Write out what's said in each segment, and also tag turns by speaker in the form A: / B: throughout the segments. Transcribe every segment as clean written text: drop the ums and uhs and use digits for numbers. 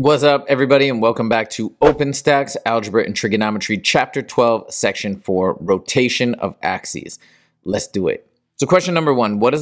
A: What's up, everybody, and welcome back to OpenStax Algebra and Trigonometry, Chapter 12, Section 4, Rotation of Axes. Let's do it. So question number one, what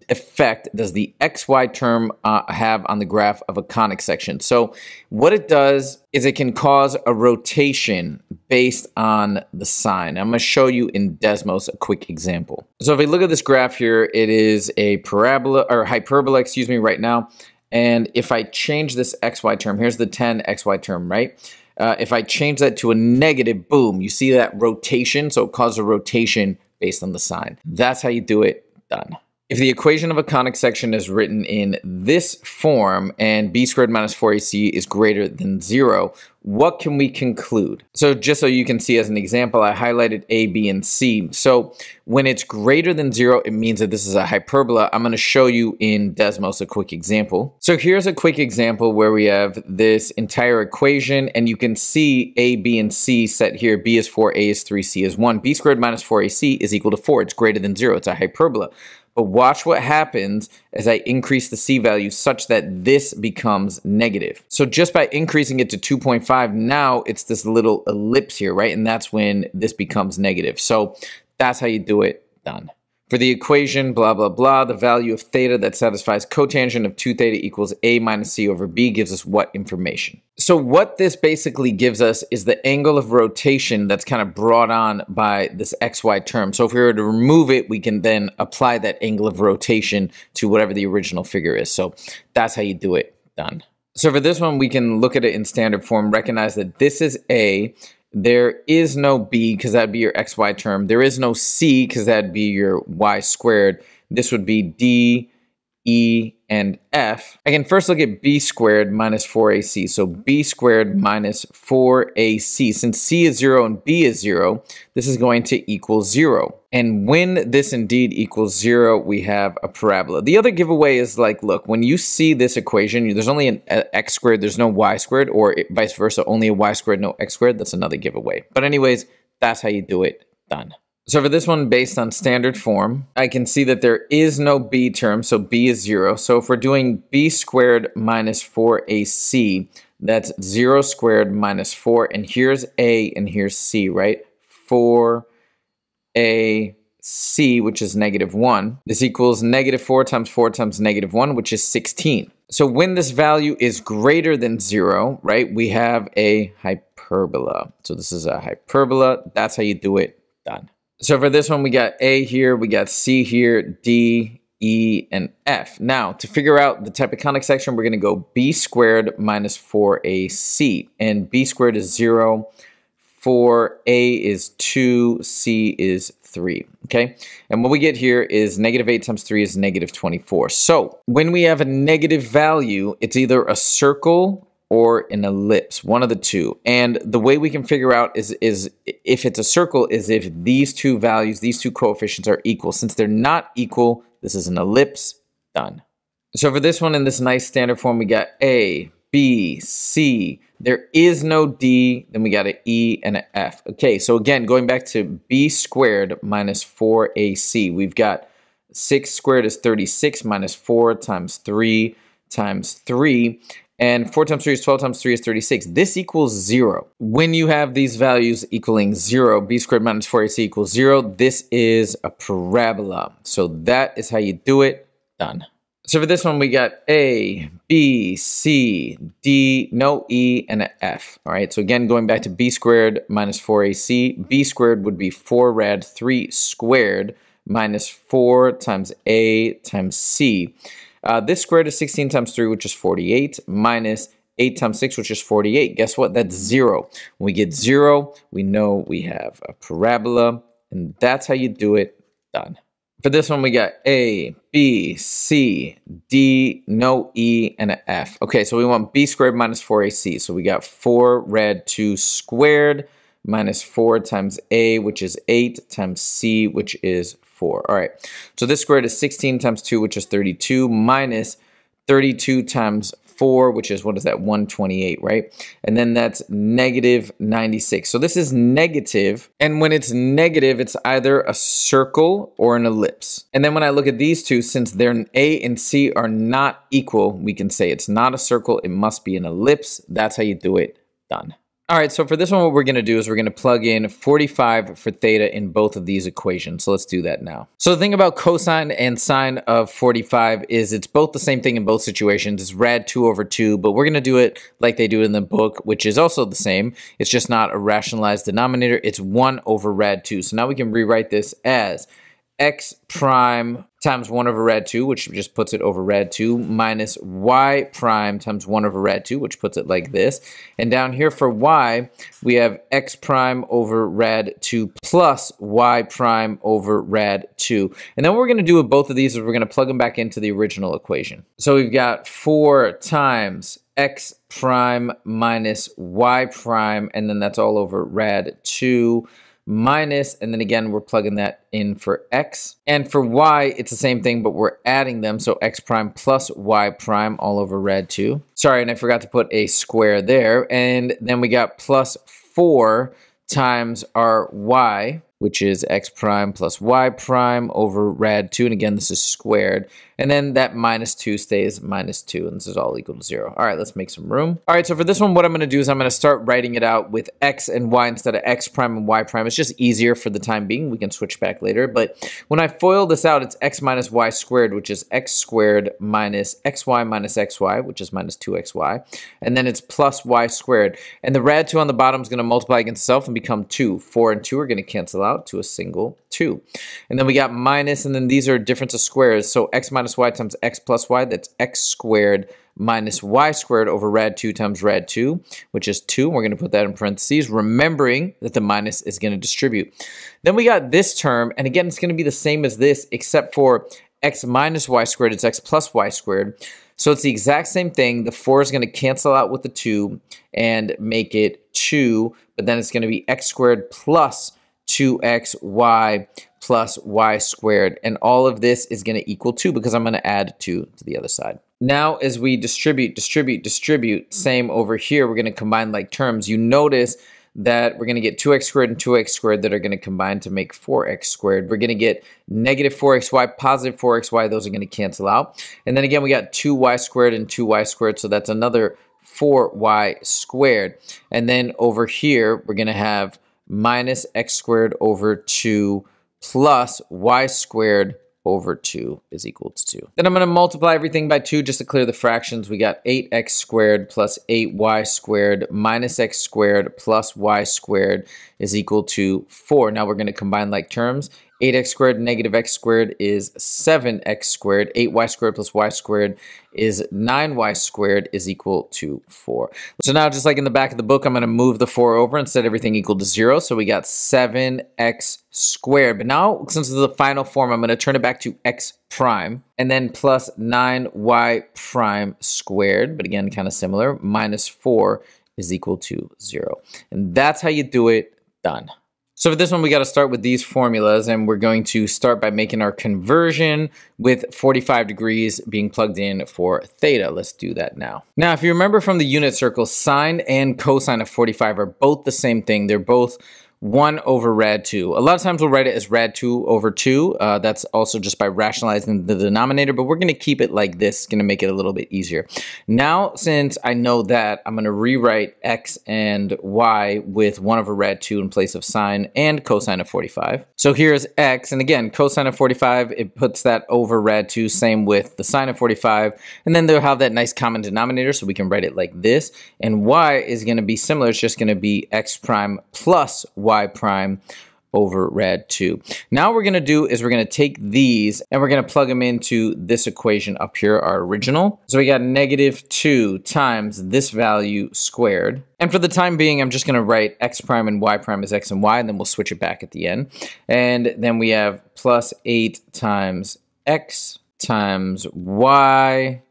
A: effect does the XY term have on the graph of a conic section? So what it does is it can cause a rotation based on the sign. I'm going to show you in Desmos a quick example. So if we look at this graph here, it is a parabola or hyperbola, right now. And if I change this XY term, here's the 10 XY term, right? If I change that to a negative, boom, you see that rotation. So it causes a rotation based on the sign. That's how you do it. Done. If the equation of a conic section is written in this form and b squared minus 4ac is greater than 0, what can we conclude? So just so you can see as an example, I highlighted A, B, and C. So when it's greater than 0, it means that this is a hyperbola. I'm going to show you in Desmos a quick example. So here's a quick example where we have this entire equation, and you can see A, B, and C set here. B is 4, A is 3, C is 1. B squared minus 4AC is equal to 4. It's greater than 0. It's a hyperbola. But watch what happens as I increase the C value such that this becomes negative. So just by increasing it to 2.5, now it's this little ellipse here, right? And that's when this becomes negative. So that's how you do it. Done. For the equation, blah, blah, blah, the value of theta that satisfies cotangent of 2 theta equals A minus C over B gives us what information? So what this basically gives us is the angle of rotation that's kind of brought on by this XY term. So if we were to remove it, we can then apply that angle of rotation to whatever the original figure is. So that's how you do it. Done. So for this one, we can look at it in standard form, recognize that this is A. There is no B because that'd be your XY term. There is no C because that'd be your Y squared. This would be D, E, and F. I can first look at B squared minus 4AC. So B squared minus 4AC. Since C is 0 and B is 0, this is going to equal 0. And when this indeed equals 0, we have a parabola. The other giveaway is like, look, when you see this equation, there's only an x squared, there's no y squared, or vice versa, only a y squared, no x squared. That's another giveaway. But anyways, that's how you do it. Done. So for this one, based on standard form, I can see that there is no B term, so B is 0. So if we're doing B squared minus 4AC, that's 0 squared minus 4, and here's A and here's C, right? 4AC, which is negative 1. This equals negative 4 times 4 times negative 1, which is 16. So when this value is greater than 0, right, we have a hyperbola. So this is a hyperbola. That's how you do it. Done. So for this one, we got A here, we got C here, D, E, and F. Now, to figure out the type of conic section, we're going to go B squared minus 4AC. And B squared is 0, 4A is 2, C is 3. Okay? And what we get here is negative 8 times 3 is negative 24. So when we have a negative value, it's either a circle or an ellipse, one of the two. And the way we can figure out is if it's a circle is if these two values, these two coefficients are equal. Since they're not equal, this is an ellipse. Done. So for this one in this nice standard form, we got A, B, C. There is no D, then we got an E and an F. Okay, so again, going back to B squared minus 4AC, we've got 6 squared is 36 minus 4 times 3 times 3. And 4 times 3 is 12 times 3 is 36. This equals 0. When you have these values equaling 0, B squared minus 4AC equals 0, this is a parabola. So that is how you do it. Done. So for this one, we got A, B, C, D, no E, and an F. All right, so again, going back to B squared minus 4AC, B squared would be 4 rad 3 squared minus 4 times A times C. This squared is 16 times 3, which is 48, minus 8 times 6, which is 48. Guess what? That's 0. When we get 0, we know we have a parabola, and that's how you do it. Done. For this one, we got A, B, C, D, no E, and an F. Okay, so we want B squared minus 4AC. So we got 4 rad 2 squared minus 4 times A, which is 8, times C, which is 4. All right, so this squared is 16 times 2, which is 32, minus 32 times 4, which is, what is that, 128, right? And then that's negative 96. So this is negative, and when it's negative, it's either a circle or an ellipse. And then when I look at these two, since they're A and C are not equal, we can say it's not a circle, it must be an ellipse. That's how you do it. Done. All right, so for this one, what we're going to do is we're going to plug in 45 for theta in both of these equations. So let's do that now. So the thing about cosine and sine of 45 is it's both the same thing in both situations. It's rad 2 over 2, but we're going to do it like they do in the book, which is also the same. It's just not a rationalized denominator. It's 1 over rad 2. So now we can rewrite this as x prime times 1 over rad 2, which just puts it over rad 2, minus y prime times 1 over rad 2, which puts it like this. And down here for y, we have x prime over rad 2 plus y prime over rad 2. And then what we're going to do with both of these is we're going to plug them back into the original equation. So we've got 4 times x prime minus y prime, and then that's all over rad 2 minus, and then again, we're plugging that in for x. And for y, it's the same thing, but we're adding them. So x prime plus y prime all over rad 2. Sorry, and I forgot to put a square there. And then we got plus 4 times our y, which is x prime plus y prime over rad 2. And again, this is squared. And then that minus 2 stays minus 2, and this is all equal to 0. All right, let's make some room. All right, so for this one, what I'm going to do is I'm going to start writing it out with x and y instead of x prime and y prime. It's just easier for the time being. We can switch back later. But when I FOIL this out, it's x minus y squared, which is x squared minus xy, which is minus 2xy. And then it's plus y squared. And the rad 2 on the bottom is going to multiply against itself and become 2. 4 and 2 are going to cancel out to a single 2. And then we got minus, and then these are difference of squares. So x minus y times x plus y, that's x squared minus y squared over rad 2 times rad 2, which is 2. We're going to put that in parentheses, remembering that the minus is going to distribute. Then we got this term, and again, it's going to be the same as this, except for x minus y squared is x plus y squared. So it's the exact same thing. The 4 is going to cancel out with the 2 and make it 2, but then it's going to be x squared plus 2xy plus y squared. And all of this is going to equal 2 because I'm going to add 2 to the other side. Now, as we distribute, same over here, we're going to combine like terms. You notice that we're going to get 2x squared and 2x squared that are going to combine to make 4x squared. We're going to get negative 4xy, positive 4xy. Those are going to cancel out. And then again, we got 2y squared and 2y squared. So that's another 4y squared. And then over here, we're going to have minus x squared over 2 plus y squared over 2 is equal to 2. Then I'm going to multiply everything by 2 just to clear the fractions. We got 8x squared plus 8y squared minus x squared plus y squared is equal to 4. Now we're going to combine like terms. 8x squared negative x squared is 7x squared. 8y squared plus y squared is 9y squared is equal to 4. So now, just like in the back of the book, I'm going to move the 4 over and set everything equal to 0. So we got 7x squared. But now, since it's the final form, I'm going to turn it back to x prime. And then plus 9y prime squared. But again, kind of similar. Minus 4 is equal to 0. And that's how you do it. Done. So for this one, we got to start with these formulas, and we're going to start by making our conversion with 45 degrees being plugged in for theta. Let's do that now. Now, if you remember from the unit circle, sine and cosine of 45 are both the same thing. They're both 1 over rad 2. A lot of times we'll write it as rad 2 over 2. That's also just by rationalizing the denominator, but we're going to keep it like this. It's going to make it a little bit easier. Now, since I know that, I'm going to rewrite x and y with 1 over rad 2 in place of sine and cosine of 45. So here's x, and again, cosine of 45, it puts that over rad 2, same with the sine of 45, and then they'll have that nice common denominator, so we can write it like this. And y is going to be similar. It's just going to be x prime plus y prime over rad 2. Now what we're going to do is we're going to take these and we're going to plug them into this equation up here, our original. So we got negative 2 times this value squared. And for the time being, I'm just going to write x prime and y prime as x and y, and then we'll switch it back at the end. And then we have plus 8 times x times y.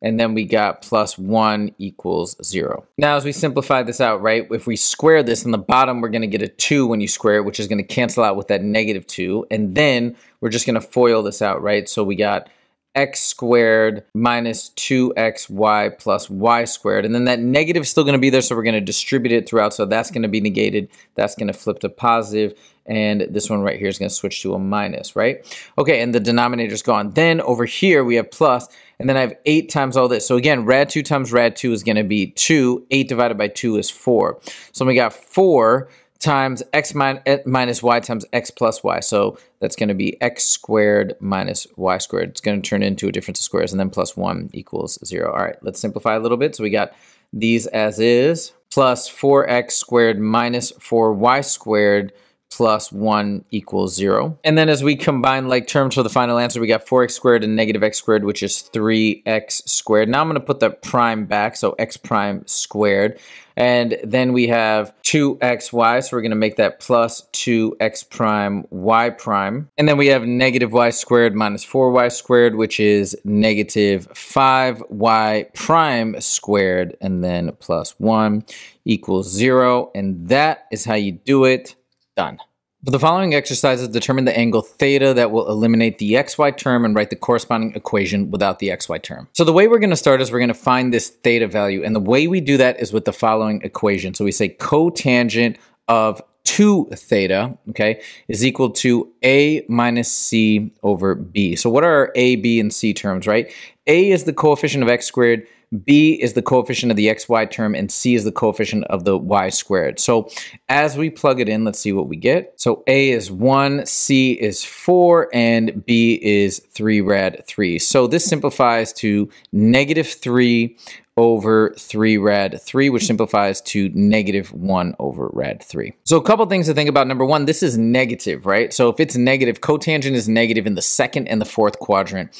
A: And then we got plus 1 equals 0. Now, as we simplify this out, right, if we square this in the bottom, we're going to get a 2 when you square it, which is going to cancel out with that negative 2. And then we're just going to FOIL this out, right? So we got x squared minus 2xy plus y squared. And then that negative is still going to be there, so we're going to distribute it throughout. So that's going to be negated. That's going to flip to positive. And this one right here is going to switch to a minus, right? Okay, and the denominator's gone. Then over here, we have plus, and then I have 8 times all this. So again, rad 2 times rad 2 is going to be 2. 8 divided by 2 is 4. So we got 4 times x minus y times x plus y. So that's going to be x squared minus y squared. It's going to turn into a difference of squares, and then plus 1 equals 0. All right, let's simplify a little bit. So we got these as is, plus 4x squared minus 4y squared plus 1 equals 0. And then as we combine like terms for the final answer, we got 4x squared and negative x squared, which is 3x squared. Now I'm going to put the prime back, so x prime squared. And then we have 2xy, so we're going to make that plus 2x prime y prime. And then we have negative y squared minus 4y squared, which is negative 5y prime squared, and then plus 1 equals 0. And that is how you do it. Done. For the following exercises, determine the angle theta that will eliminate the xy term and write the corresponding equation without the xy term. So the way we're going to start is we're going to find this theta value. And the way we do that is with the following equation. So we say cotangent of 2 theta, okay, is equal to a minus c over b. So what are our a, b, and c terms, right? A is the coefficient of x squared, b is the coefficient of the xy term, and c is the coefficient of the y squared. So as we plug it in, let's see what we get. So a is 1, c is 4, and b is 3 rad 3. So this simplifies to negative 3 over 3 rad 3, which simplifies to negative 1 over rad 3. So a couple things to think about. Number one, this is negative, right? So if it's negative, cotangent is negative in the second and the fourth quadrant.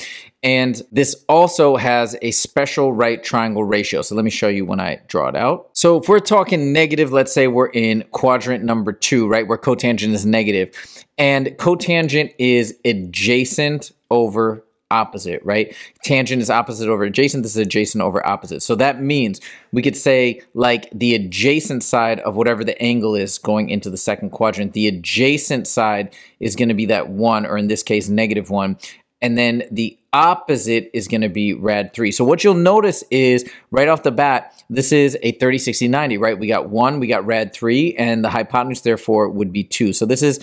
A: And this also has a special right triangle ratio. So let me show you when I draw it out. So if we're talking negative, let's say we're in quadrant number 2, right, where cotangent is negative. And cotangent is adjacent over opposite, right? Tangent is opposite over adjacent. This is adjacent over opposite. So that means we could say like the adjacent side of whatever the angle is going into the second quadrant, the adjacent side is going to be that 1, or in this case, negative 1. And then the opposite is going to be rad 3. So what you'll notice is right off the bat, this is a 30, 60, 90, right? We got 1, we got rad 3, and the hypotenuse therefore would be 2. So this is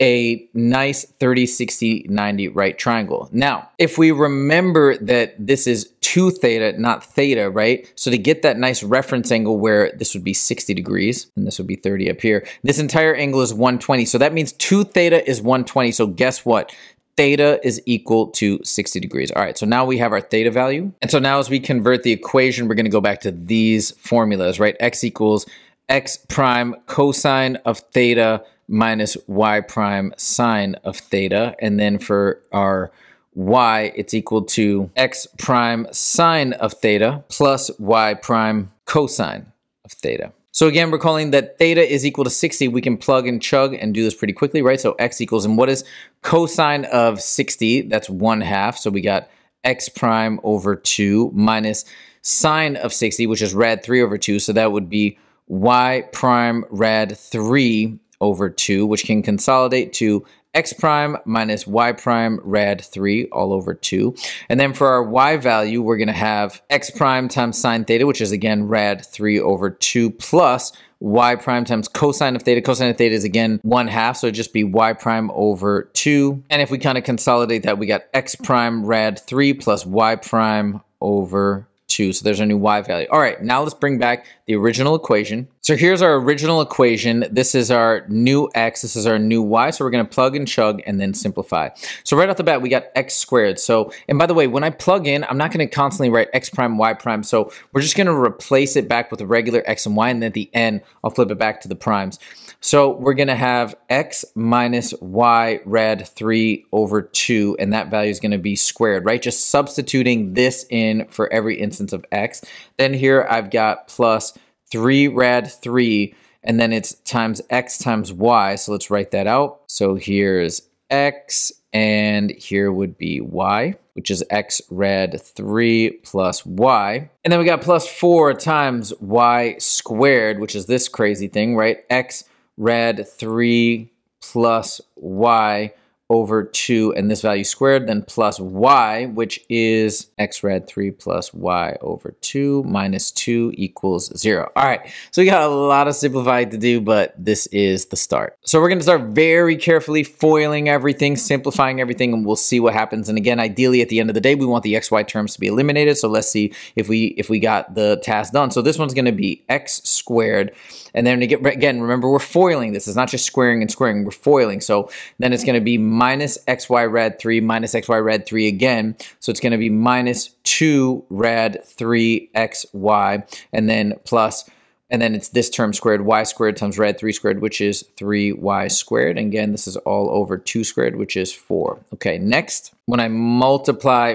A: a nice 30, 60, 90 right triangle. Now, if we remember that this is 2 theta, not theta, right? So to get that nice reference angle where this would be 60 degrees, and this would be 30 up here, this entire angle is 120. So that means 2 theta is 120. So guess what? Theta is equal to 60 degrees. All right, so now we have our theta value. And so now as we convert the equation, we're going to go back to these formulas, right? X equals x prime cosine of theta minus y prime sine of theta. And then for our y, it's equal to x prime sine of theta plus y prime cosine of theta. So again, we're calling that theta is equal to 60. We can plug and chug and do this pretty quickly, right? So x equals, and what is cosine of 60? That's 1/2. So we got x prime over 2 minus sine of 60, which is rad 3 over 2. So that would be y prime rad 3 over 2, which can consolidate to x prime minus y prime rad 3 all over 2. And then for our y value, we're going to have x prime times sine theta, which is again rad 3 over 2, plus y prime times cosine of theta. Cosine of theta is again 1/2, so it'd just be y prime over 2. And if we kind of consolidate that, we got x prime rad 3 plus y prime over 2. So there's our new y value. All right, now let's bring back the original equation. So here's our original equation. This is our new x. This is our new y. So we're going to plug and chug and then simplify. So right off the bat, we got x squared. So, and by the way, when I plug in, I'm not going to constantly write x prime, y prime. So we're just going to replace it back with a regular x and y. And then at the end, I'll flip it back to the primes. So we're going to have x minus y rad 3 over 2, and that value is going to be squared, right? Just substituting this in for every instance of x. Then here I've got plus 3 rad 3, and then it's times x times y. So let's write that out. So here's x, and here would be y, which is x rad 3 plus y. And then we got plus 4 times y squared, which is this crazy thing, right? X rad 3 plus y over 2 and this value squared, then plus y, which is x rad 3 plus y over 2 minus 2 equals 0. All right, so we got a lot of simplifying to do, but this is the start. So we're going to start very carefully foiling everything, simplifying everything, and we'll see what happens. And again, ideally at the end of the day, we want the xy terms to be eliminated. So let's see if we got the task done. So this one's going to be x squared. And then again, remember, we're foiling this. It's not just squaring and squaring, we're foiling. So then it's going to be minus xy rad 3 minus xy rad 3 again. So it's going to be minus 2 rad 3 xy, and then plus, and then it's this term squared, y squared times rad 3 squared, which is 3y squared. And again, this is all over 2 squared, which is 4. Okay, next, when I multiply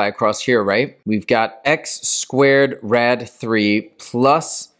A: across here, right? We've got x squared rad 3 plus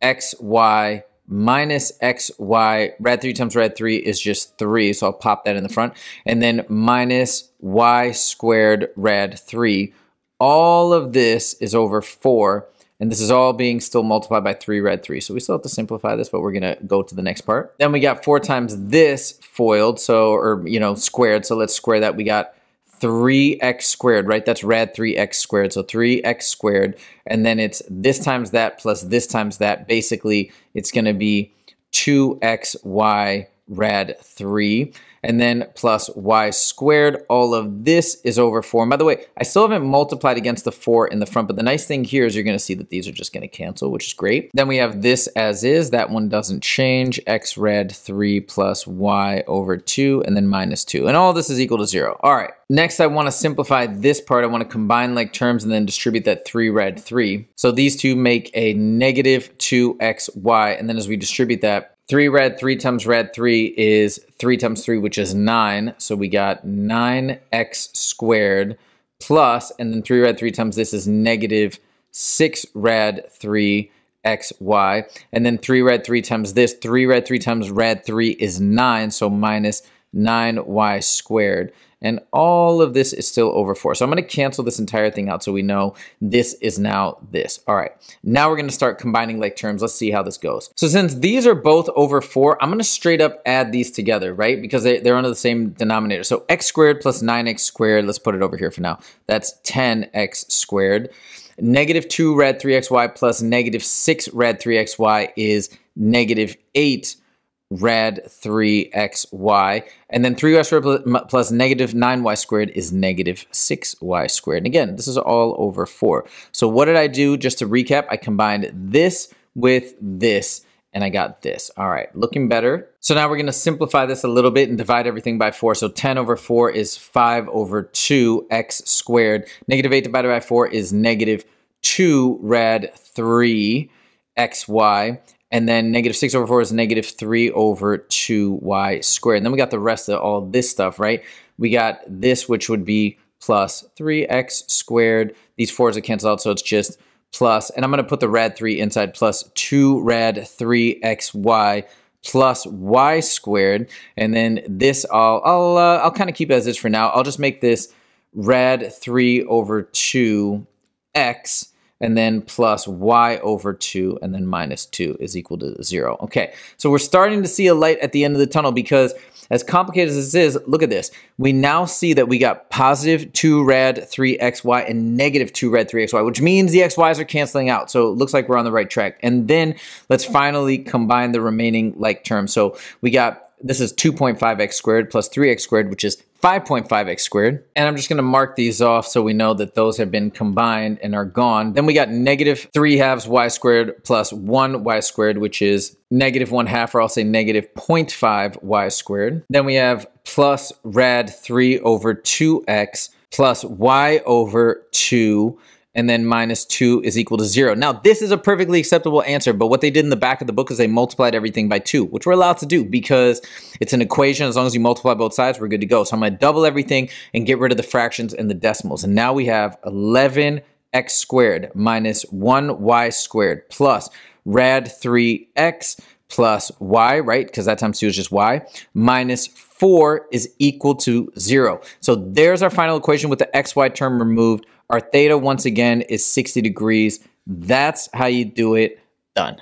A: xy minus xy. Rad 3 times rad 3 is just 3, so I'll pop that in the front. And then minus y squared rad 3. All of this is over 4. And this is all being still multiplied by 3 rad 3. So we still have to simplify this, but we're going to go to the next part. Then we got 4 times this foiled, so, or, you know, squared. So let's square that. We got 3x squared, right? That's rad 3x squared. So 3x squared. And then it's this times that plus this times that. Basically, it's going to be 2xy rad 3. And then plus y squared. All of this is over 4. And by the way, I still haven't multiplied against the 4 in the front, but the nice thing here is you're going to see that these are just going to cancel, which is great. Then we have this as is. That one doesn't change. X rad 3 plus y over 2 and then minus 2. And all this is equal to 0. All right. Next, I want to simplify this part. I want to combine like terms and then distribute that 3 rad 3. So these two make a negative 2xy. And then as we distribute that, 3 rad 3 times rad 3 is 3 times 3, which is 9. So we got 9x squared plus, and then 3 rad 3 times this is negative 6 rad 3 xy. And then 3 rad 3 times this, 3 rad 3 times rad 3 is 9, so minus 9y squared. And all of this is still over 4. So I'm going to cancel this entire thing out so we know this is now this. All right. Now we're going to start combining like terms. Let's see how this goes. So since these are both over 4, I'm going to straight up add these together, right? Because they're under the same denominator. So x squared plus 9x squared. Let's put it over here for now. That's 10x squared. Negative 2 rad 3xy plus negative 6 rad 3xy is negative 8 rad 3xy, and then 3y squared plus negative 9y squared is negative 6y squared. And again, this is all over 4. So what did I do? Just to recap, I combined this with this, and I got this. All right, looking better. So now we're going to simplify this a little bit and divide everything by 4. So 10 over 4 is 5 over 2x squared. Negative 8 divided by 4 is negative 2 rad 3xy. And then negative 6 over 4 is negative 3 over 2y squared. And then we got the rest of all this stuff, right? We got this, which would be plus 3x squared. These 4s are canceled out, so it's just plus. And I'm going to put the rad 3 inside, plus 2 rad 3xy plus y squared. And then this I'll kind of keep as is for now. I'll just make this rad 3 over 2x. And then plus y over 2, and then minus 2 is equal to 0. Okay, so we're starting to see a light at the end of the tunnel because as complicated as this is, look at this. We now see that we got positive 2 rad 3xy and negative 2 rad 3xy, which means the xy's are canceling out. So it looks like we're on the right track. And then let's finally combine the remaining like terms. So we got, this is 2.5x squared plus 3x squared, which is 5.5x squared. And I'm just going to mark these off so we know that those have been combined and are gone. Then we got negative 3/2 y squared plus 1y squared, which is negative 1/2, or I'll say negative 0.5 y squared. Then we have plus rad 3 over 2x plus y over 2. And then minus 2 is equal to 0. Now, this is a perfectly acceptable answer, but what they did in the back of the book is they multiplied everything by 2, which we're allowed to do because it's an equation. As long as you multiply both sides, we're good to go. So I'm going to double everything and get rid of the fractions and the decimals. And now we have 11x squared minus 1y squared plus rad 3x plus y, right? Because that times 2 is just y, minus 4 is equal to 0. So there's our final equation with the xy term removed. Our theta, once again, is 60 degrees. That's how you do it. Done.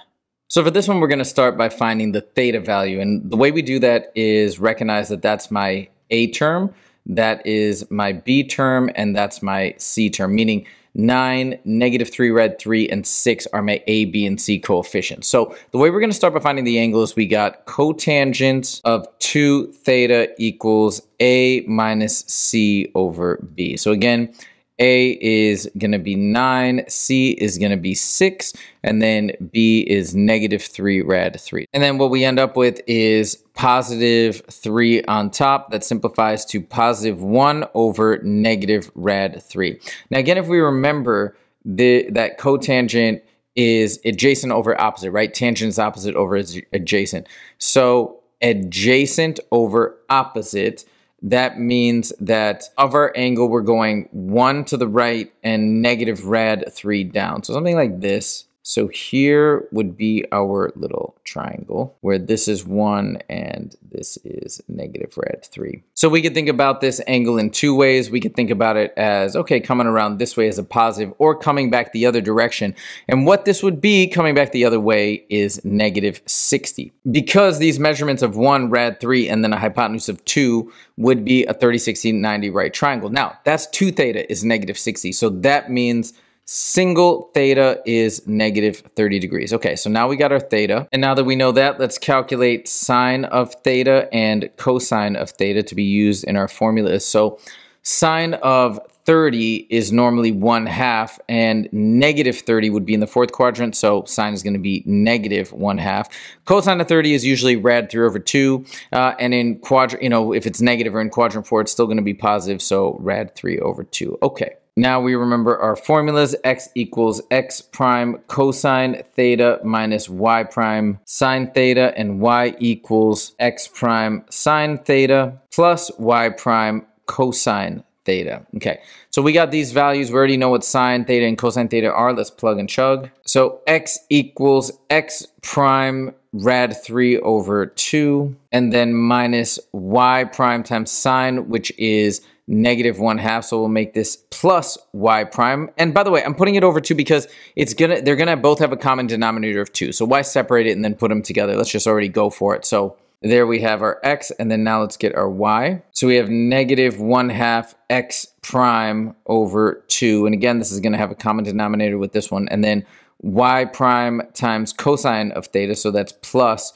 A: So for this one, we're going to start by finding the theta value. And the way we do that is recognize that that's my A term, that is my B term, and that's my C term, meaning 9, -3 rad 3, and 6 are my A, B, and C coefficients. So the way we're going to start by finding the angle is we got cotangent of 2 theta equals A minus C over B. So again, A is going to be 9, C is going to be 6, and then B is -3 rad 3. And then what we end up with is +3 on top. That simplifies to +1 over -rad 3. Now again, if we remember that cotangent is adjacent over opposite, right? Tangent is opposite over adjacent. So adjacent over opposite, that means that of our angle, we're going 1 to the right and -rad 3 down. So something like this. So here would be our little triangle where this is 1 and this is -rad 3. So we could think about this angle in two ways. We could think about it as, okay, coming around this way as a positive or coming back the other direction. And what this would be coming back the other way is -60. Because these measurements of 1, rad 3, and then a hypotenuse of 2 would be a 30, 60, 90 right triangle. Now, that's 2 theta is -60. So that means single theta is -30 degrees. Okay, so now we got our theta. And now that we know that, let's calculate sine of theta and cosine of theta to be used in our formulas. So sine of 30 is normally 1/2, and -30 would be in the fourth quadrant, so sine is going to be -1/2. Cosine of 30 is usually rad 3 over 2, and in quadrant, if it's negative or in quadrant 4, it's still going to be positive, so rad 3 over 2. Okay. Now we remember our formulas. X equals x prime cosine theta minus y prime sine theta, and y equals x prime sine theta plus y prime cosine theta. Okay, so we got these values. We already know what sine theta and cosine theta are. Let's plug and chug. So x equals x prime rad 3 over 2, and then minus y prime times sine, which is -1/2, so we'll make this plus y prime. And by the way, I'm putting it over 2 because they're gonna both have a common denominator of 2. So why separate it and then put them together? Let's just already go for it. So there we have our x, and then now let's get our y. So we have -1/2 x prime over 2, and again, this is gonna have a common denominator with this one, and then y prime times cosine of theta, so that's plus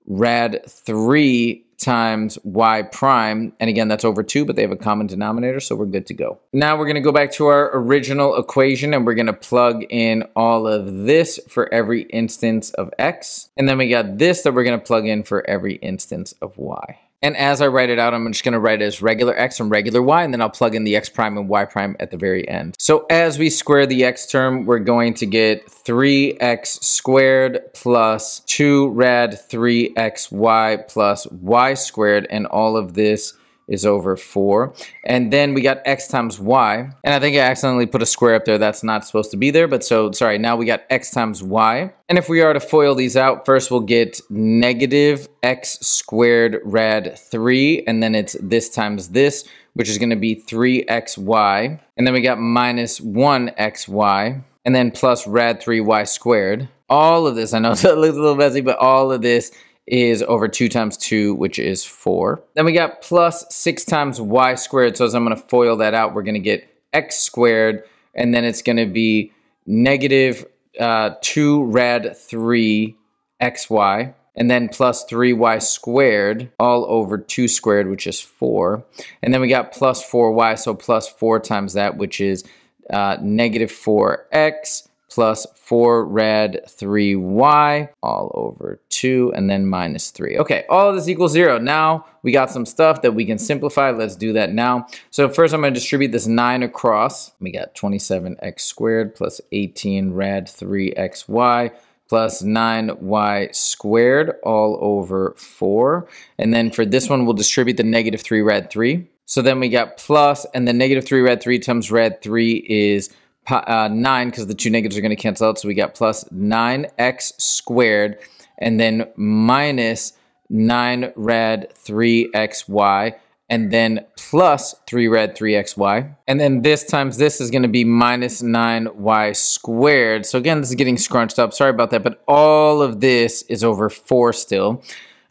A: rad 3 times y prime, and again that's over 2, but they have a common denominator, so we're good to go. Now we're going to go back to our original equation, and we're going to plug in all of this for every instance of x, and then we got this that we're going to plug in for every instance of y. And as I write it out, I'm just going to write it as regular x and regular y, and then I'll plug in the x prime and y prime at the very end. So as we square the x term, we're going to get 3x squared plus 2 rad 3xy plus y squared, and all of this is over 4. And then we got x times y, and I think I accidentally put a square up there that's not supposed to be there, but so sorry, now we got x times y. And if we are to FOIL these out, first we'll get -x squared rad 3, and then it's this times this, which is going to be 3xy, and then we got -1xy, and then plus rad 3y squared. All of this, I know it looks a little messy, but all of this is over 2 times 2, which is 4. Then we got plus 6 times y squared. So as I'm going to FOIL that out, we're going to get x squared, and then it's going to be -2 rad 3 xy, and then plus 3y squared, all over 2 squared, which is 4. And then we got plus 4y, so plus 4 times that, which is -4x plus 4 rad 3y, all over 2, and then -3. Okay, all of this equals 0. Now we got some stuff that we can simplify. Let's do that now. So first I'm going to distribute this 9 across. We got 27x squared plus 18 rad 3xy plus 9y squared, all over 4. And then for this one, we'll distribute the -3 rad 3. So then we got plus, and then -3 rad 3 times rad 3 is 9, because the two negatives are going to cancel out, so we got plus 9x squared, and then minus 9 rad 3xy, and then plus 3 red 3xy. And then this times this is going to be minus 9y squared. So again, this is getting scrunched up. Sorry about that, but all of this is over 4 still.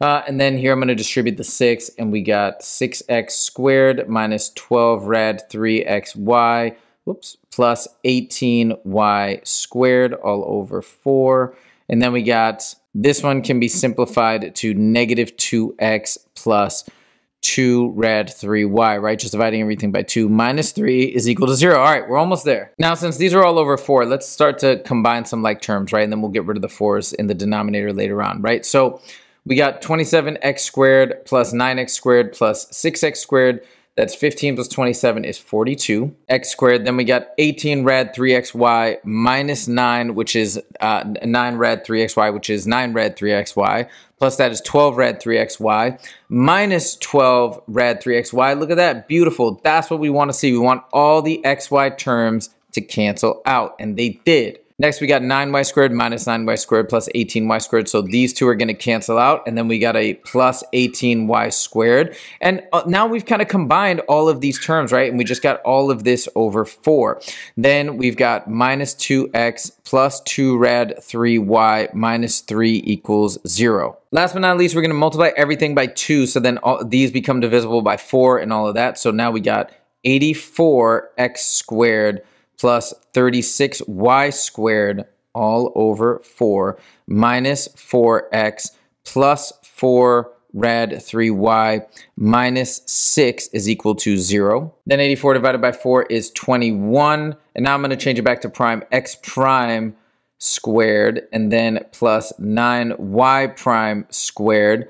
A: And then here I'm going to distribute the 6, and we got 6x squared minus 12 rad 3xy, plus 18y squared all over 4. And then we got, this one can be simplified to negative 2x plus 2 rad 3y, right? Just dividing everything by 2 minus 3 is equal to 0. All right, we're almost there. Now, since these are all over 4, let's start to combine some like terms, right? And then we'll get rid of the 4's in the denominator later on, right? So we got 27x squared plus 9x squared plus 6x squared. That's 15 plus 27 is 42. X squared. Then we got 18 rad 3xy minus 9, which is 9 rad 3xy, which is 9 rad 3xy. Plus that is 12 rad 3xy minus 12 rad 3xy. Look at that. Beautiful. That's what we want to see. We want all the xy terms to cancel out, and they did. Next, we got 9y squared minus 9y squared plus 18y squared. So these two are going to cancel out. And then we got a plus 18y squared. And now we've kind of combined all of these terms, right? And we just got all of this over 4. Then we've got minus 2x plus 2 rad 3y minus 3 equals 0. Last but not least, we're going to multiply everything by 2. So then all these become divisible by 4 and all of that. So now we got 84x squared plus 36y squared all over 4 minus 4x plus 4 rad 3y minus 6 is equal to 0. Then 84 divided by 4 is 21. And now I'm going to change it back to prime, x prime squared, and then plus 9y prime squared.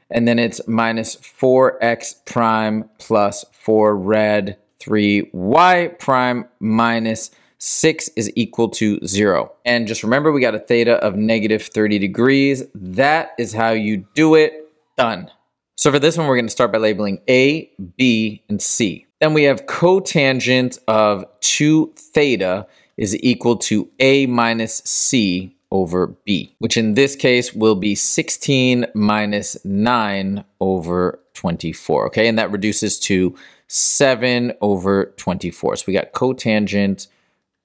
A: And then it's minus 4x prime plus 4 rad 3y prime minus 6 is equal to 0. And just remember, we got a theta of negative 30 degrees. That is how you do it. Done. So for this one, we're going to start by labeling A, B, and C. Then we have cotangent of 2 theta is equal to A minus C over B, which in this case will be 16 minus 9 over 24. Okay, and that reduces to 7 over 24. So we got cotangent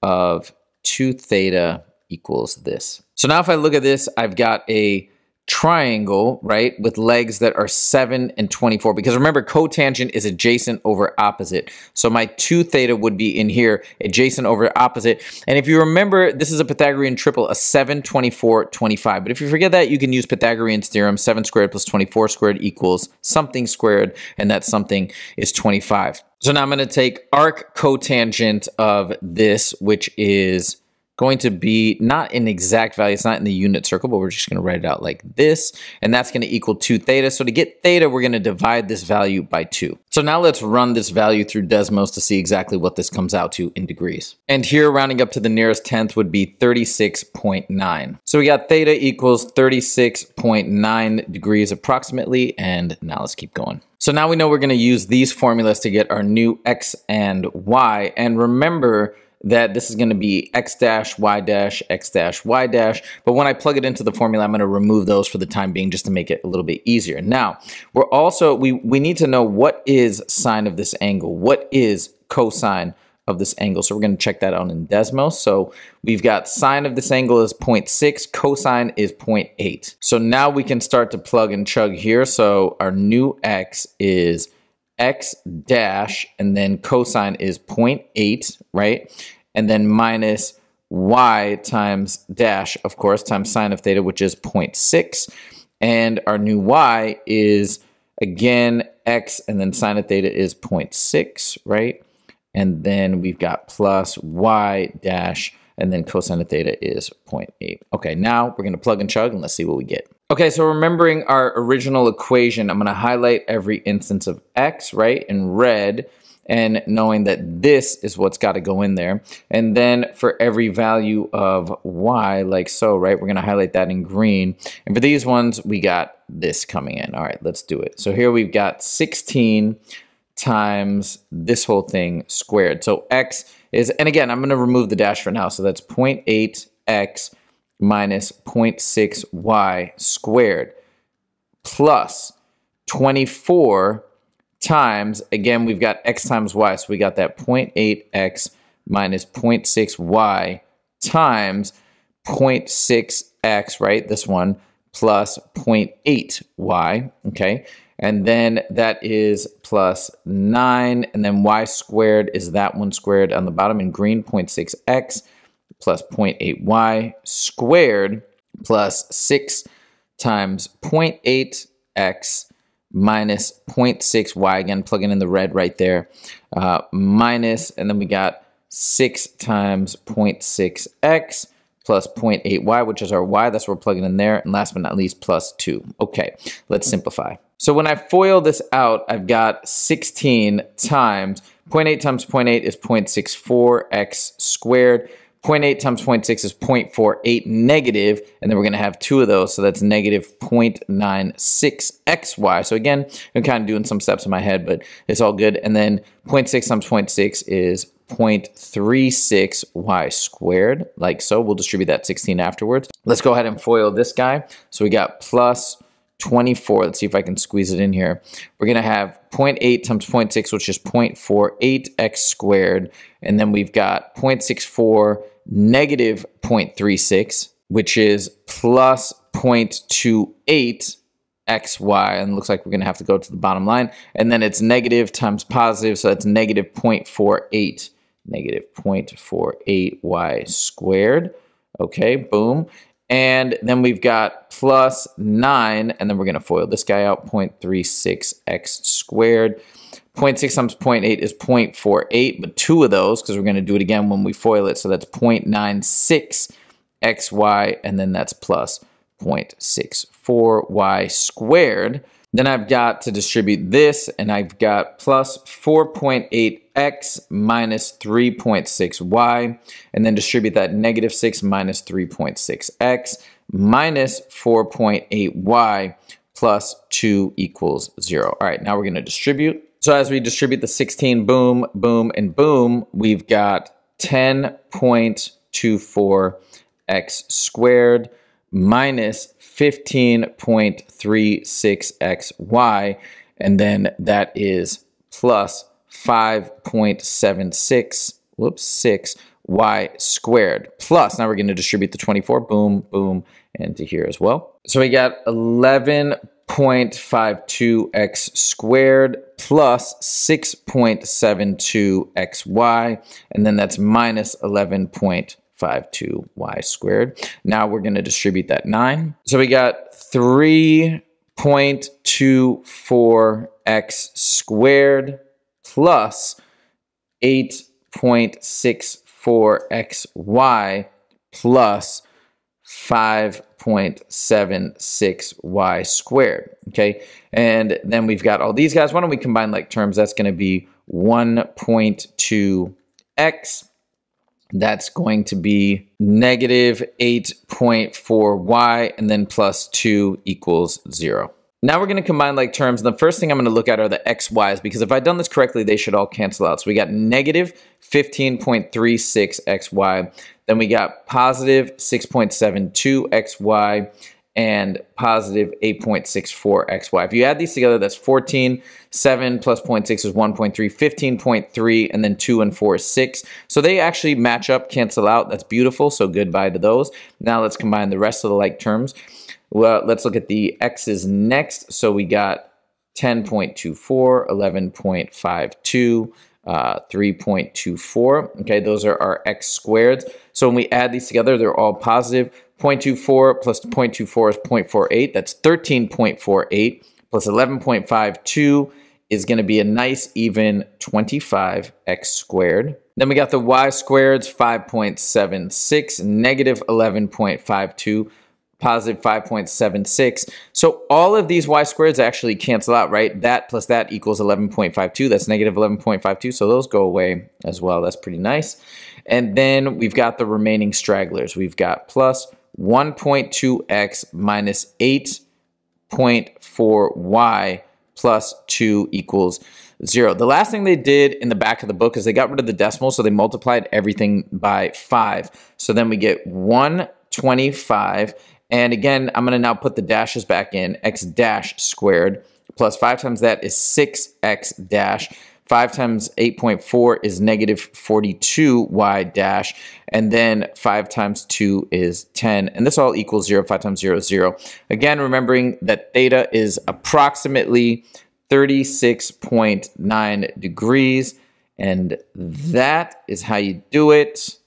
A: of 2 theta equals this. So now if I look at this, I've got a triangle, right, with legs that are 7 and 24. Because remember, cotangent is adjacent over opposite. So my 2 theta would be in here, adjacent over opposite. And if you remember, this is a Pythagorean triple, a 7, 24, 25. But if you forget that, you can use Pythagorean's theorem, 7 squared plus 24 squared equals something squared, and that something is 25. So now I'm going to take arc cotangent of this, which is going to be not an exact value. It's not in the unit circle, but we're just going to write it out like this. And that's going to equal 2 theta. So to get theta, we're going to divide this value by 2. So now let's run this value through Desmos to see exactly what this comes out to in degrees. And here, rounding up to the nearest tenth would be 36.9. So we got theta equals 36.9 degrees approximately. And now let's keep going. So now we know we're going to use these formulas to get our new x and y. And remember that this is going to be x dash, y dash, x dash, y dash. But when I plug it into the formula, I'm going to remove those for the time being just to make it a little bit easier. Now, we're also, we need to know what is sine of this angle. What is cosine of this angle? So we're going to check that out in Desmos. So we've got sine of this angle is 0.6, cosine is 0.8. So now we can start to plug and chug here. So our new x is x dash, and then cosine is 0.8, right? And then minus y times dash, of course, times sine of theta, which is 0.6. And our new y is, again, x, and then sine of theta is 0.6, right? And then we've got plus y dash, and then cosine of theta is 0.8. Okay, now we're going to plug and chug, and let's see what we get. Okay, so remembering our original equation, I'm going to highlight every instance of x, right, in red, and knowing that this is what's got to go in there. And then for every value of y, like so, right, we're going to highlight that in green. And for these ones, we got this coming in. All right, let's do it. So here we've got 16 times this whole thing squared. So x is, and again, I'm going to remove the dash for now. So that's 0.8x minus 0.6y squared plus 24 times, again, we've got x times y, so we got that 0.8x minus 0.6y times 0.6x, right, this one, plus 0.8y, okay? And then that is plus 9, and then y squared is that one squared on the bottom in green, 0.6x plus 0.8y squared plus 6 times 0.8x minus 0.6y, again, plugging in the red right there, minus, and then we got 6 times 0.6x plus 0.8y, which is our y, that's what we're plugging in there, and last but not least, plus 2. Okay, let's simplify. So when I FOIL this out, I've got 16 times 0.8 is 0.64x squared. 0.8 times 0.6 is 0.48 negative, and then we're going to have 2 of those, so that's negative 0.96xy. So again, I'm kind of doing some steps in my head, but it's all good. And then 0.6 times 0.6 is 0.36y squared, like so. We'll distribute that 16 afterwards. Let's go ahead and FOIL this guy. So we got plus 24. Let's see if I can squeeze it in here. We're going to have 0.8 times 0.6, which is 0.48x squared. And then we've got 0.64 negative 0.36, which is plus 0.28 xy, and it looks like we're going to have to go to the bottom line. And then it's negative times positive, so that's negative 0.48, negative 0.48y squared. Okay, boom. And then we've got plus 9, and then we're going to FOIL this guy out, 0.36x squared. 0.6 times 0.8 is 0.48, but 2 of those, because we're going to do it again when we FOIL it, so that's 0.96xy, and then that's plus 0.64y squared. Then I've got to distribute this, and I've got plus 4.8x minus 3.6y, and then distribute that negative 6 minus 3.6x minus 4.8y plus 2 equals 0. All right, now we're going to distribute. So as we distribute the 16, boom, boom, and boom, we've got 10.24x squared minus 15.36xy, and then that is plus 5.76, whoops, 6y squared. Plus, now we're going to distribute the 24, boom, boom, and to here as well. So we got 11.52x squared plus 6.72xy, and then that's minus 11.52y squared. Now we're going to distribute that 9. So we got 3.24x squared plus 8.64xy plus 5.76y squared, okay? And then we've got all these guys. Why don't we combine like terms? That's going to be 1.2x. That's going to be negative 8.4y, and then plus 2 equals 0. Now we're going to combine like terms. And the first thing I'm going to look at are the xy's, because if I've done this correctly, they should all cancel out. So we got negative 15.36xy. Then we got positive 6.72xy and positive 8.64xy. If you add these together, that's 14. 7 plus 0.6 is 1.3. 15.3, and then 2 and 4 is 6. So they actually match up, cancel out. That's beautiful. So goodbye to those. Now let's combine the rest of the like terms. Well, let's look at the x's next. So we got 10.24, 11.52, 3.24. Okay, those are our x squareds. So when we add these together, they're all positive. 0.24 plus 0.24 is 0.48. That's 13.48 plus 11.52 is going to be a nice even 25x squared. Then we got the y squareds, 5.76, negative 11.52, positive 5.76. So all of these y squareds actually cancel out, right? That plus that equals 11.52. That's negative 11.52. So those go away as well. That's pretty nice. And then we've got the remaining stragglers. We've got plus 1.2x minus 8.4y plus 2 equals 0. The last thing they did in the back of the book is they got rid of the decimal, so they multiplied everything by 5. So then we get 125. And again, I'm going to now put the dashes back in, x dash squared plus 5 times that is 6x dash. 5 times 8.4 is negative 42y dash, and then 5 times 2 is 10, and this all equals 0. 5 times 0 is 0. Again, remembering that theta is approximately 36.9 degrees, and that is how you do it.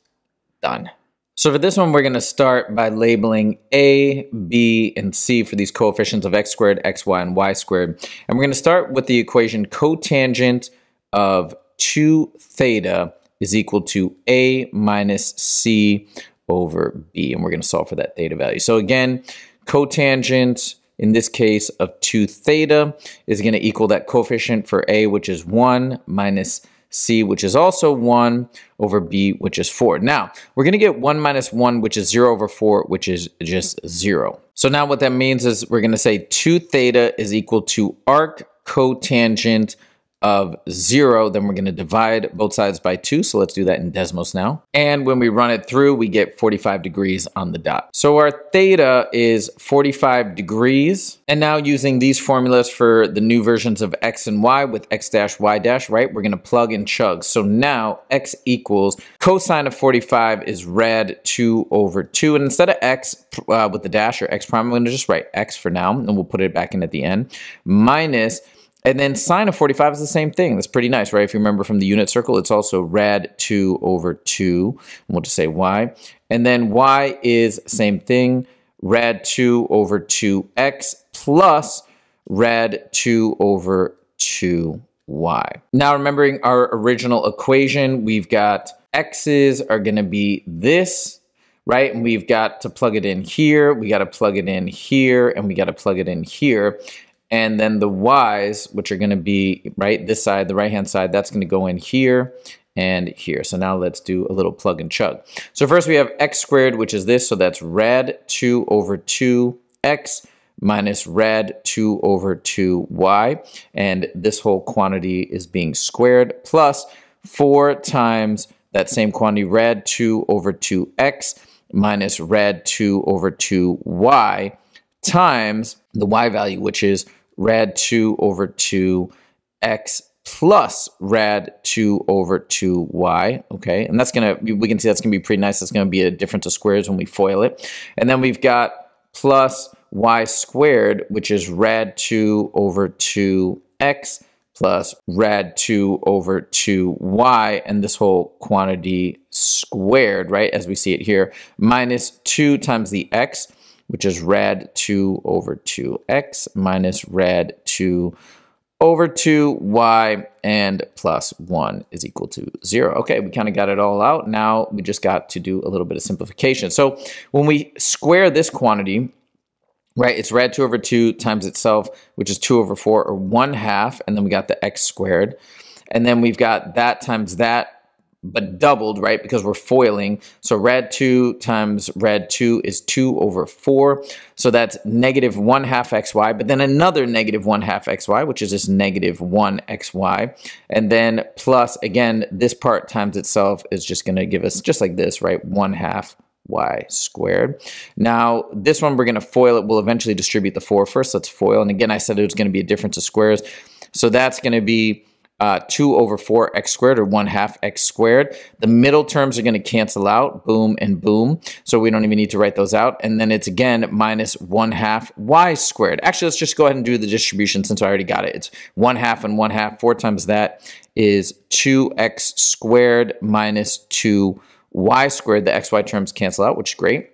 A: Done. So for this one, we're going to start by labeling A, B, and C for these coefficients of x squared, xy, and y squared. And we're going to start with the equation cotangent of 2 theta is equal to A minus C over B. And we're going to solve for that theta value. So again, cotangent, in this case, of 2 theta is going to equal that coefficient for A, which is 1, minus C, which is also 1, over B, which is 4. Now, we're going to get 1 minus 1, which is 0 over 4, which is just 0. So now what that means is we're going to say 2 theta is equal to arc cotangent of 0, then we're going to divide both sides by 2. So let's do that in Desmos now. And when we run it through, we get 45 degrees on the dot. So our theta is 45 degrees. And now using these formulas for the new versions of x and y with x dash, y dash, right? We're going to plug and chug. So now x equals cosine of 45 is rad 2 over 2. And instead of x with the dash or x prime, I'm going to just write x for now. And we'll put it back in at the end. Minus, and then sine of 45 is the same thing. That's pretty nice, right? If you remember from the unit circle, it's also rad 2 over 2. And we'll just say y. And then y is same thing, rad 2 over 2x plus rad 2 over 2y. Now remembering our original equation, we've got x's are going to be this, right? And we've got to plug it in here. We got to plug it in here, and we got to plug it in here. And then the y's, which are going to be, right, this side, the right-hand side, that's going to go in here and here. So now let's do a little plug and chug. So first we have x squared, which is this. So that's rad 2 over 2x minus rad 2 over 2y. And this whole quantity is being squared plus 4 times that same quantity, rad 2 over 2x minus rad 2 over 2y times the y value, which is rad 2 over 2x plus rad 2 over 2y, okay? And that's gonna, we can see that's gonna be pretty nice. That's gonna be a difference of squares when we FOIL it. And then we've got plus y squared, which is rad 2 over 2x plus rad 2 over 2y, and this whole quantity squared, right, as we see it here, minus 2 times the x, which is rad 2 over 2x minus rad 2 over 2y, and plus 1 is equal to 0. Okay, we kind of got it all out. Now we just got to do a little bit of simplification. So when we square this quantity, right, it's rad 2 over 2 times itself, which is 2 over 4, or 1/2, and then we got the x squared. And then we've got that times that, but doubled, right, because we're foiling. So rad 2 times rad 2 is 2 over 4. So that's negative 1/2 xy, but then another negative 1/2 xy, which is just negative 1 xy. And then plus, again, this part times itself is just going to give us, just like this, right, 1/2 y squared. Now, this one, we're going to FOIL it. We'll eventually distribute the 4 first. Let's FOIL. And again, I said it was going to be a difference of squares. So that's going to be 2 over 4 x squared, or 1/2 x squared. The middle terms are going to cancel out, boom and boom. So we don't even need to write those out. And then it's again minus 1/2 y squared. Actually, let's just go ahead and do the distribution since I already got it. It's 1/2 and 1/2. 4 times that is 2x squared minus 2y squared. The xy terms cancel out, which is great.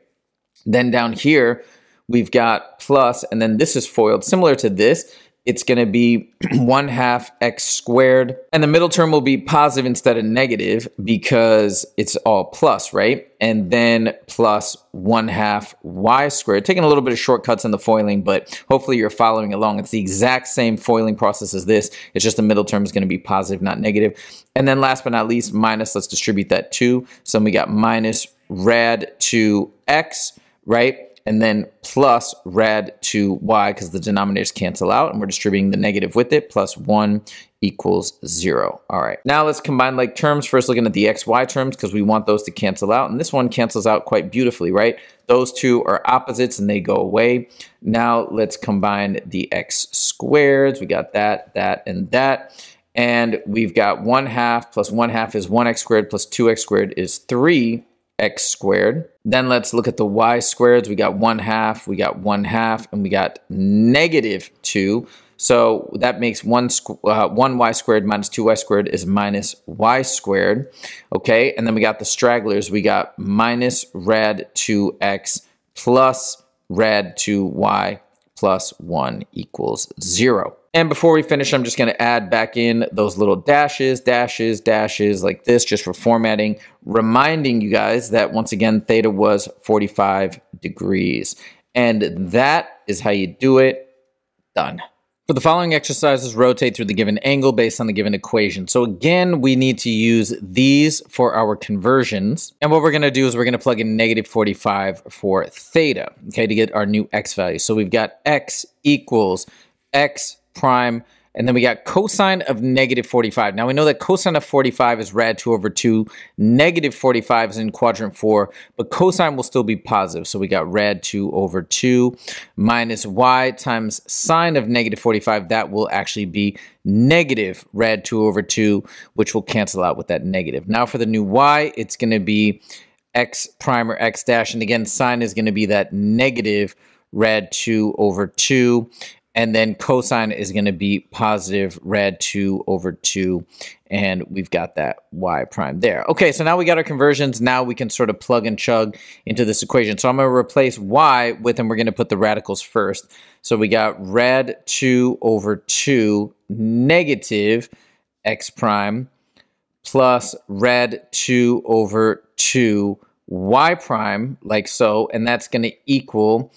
A: Then down here, we've got plus, and then this is FOILed similar to this. It's going to be 1/2 x squared. And the middle term will be positive instead of negative because it's all plus, right? And then plus 1/2 y squared. Taking a little bit of shortcuts in the foiling, but hopefully you're following along. It's the exact same foiling process as this. It's just the middle term is going to be positive, not negative. And then last but not least, minus, let's distribute that 2. So we got minus rad 2x, right? and then plus rad 2y, because the denominators cancel out, and we're distributing the negative with it, plus 1 equals 0. All right, now let's combine like terms. First, looking at the xy terms, because we want those to cancel out, and this one cancels out quite beautifully, right? Those two are opposites, and they go away. Now let's combine the x squareds. We got that, that, and that. And we've got 1/2 plus 1/2 is 1x squared plus 2x squared is 3x squared. Then let's look at the y squareds. We got 1/2, we got 1/2, and we got -2. So that makes 1y squared minus 2y squared is minus y squared. Okay, and then we got the stragglers. We got minus rad 2x plus rad 2y plus 1 equals 0. And before we finish, I'm just going to add back in those little dashes, dashes, dashes like this, just for formatting, reminding you guys that once again, theta was 45 degrees. And that is how you do it. Done. For the following exercises, rotate through the given angle based on the given equation. So again, we need to use these for our conversions. And what we're going to do is we're going to plug in -45 for theta, okay, to get our new x value. So we've got x equals x prime, and then we got cosine of -45. Now we know that cosine of 45 is rad 2 over 2. -45 is in quadrant 4, but cosine will still be positive. So we got rad 2 over 2 minus y times sine of -45. That will actually be negative rad 2 over 2, which will cancel out with that negative. Now for the new y, it's going to be x prime or x dash. And again, sine is going to be that negative rad 2 over 2. And then cosine is going to be positive rad 2 over 2. And we've got that y prime there. Okay, so now we got our conversions. Now we can sort of plug and chug into this equation. So I'm going to replace y with, and we're going to put the radicals first. So we got rad 2 over 2 negative x prime plus rad 2 over 2 y prime, like so. And that's going to equal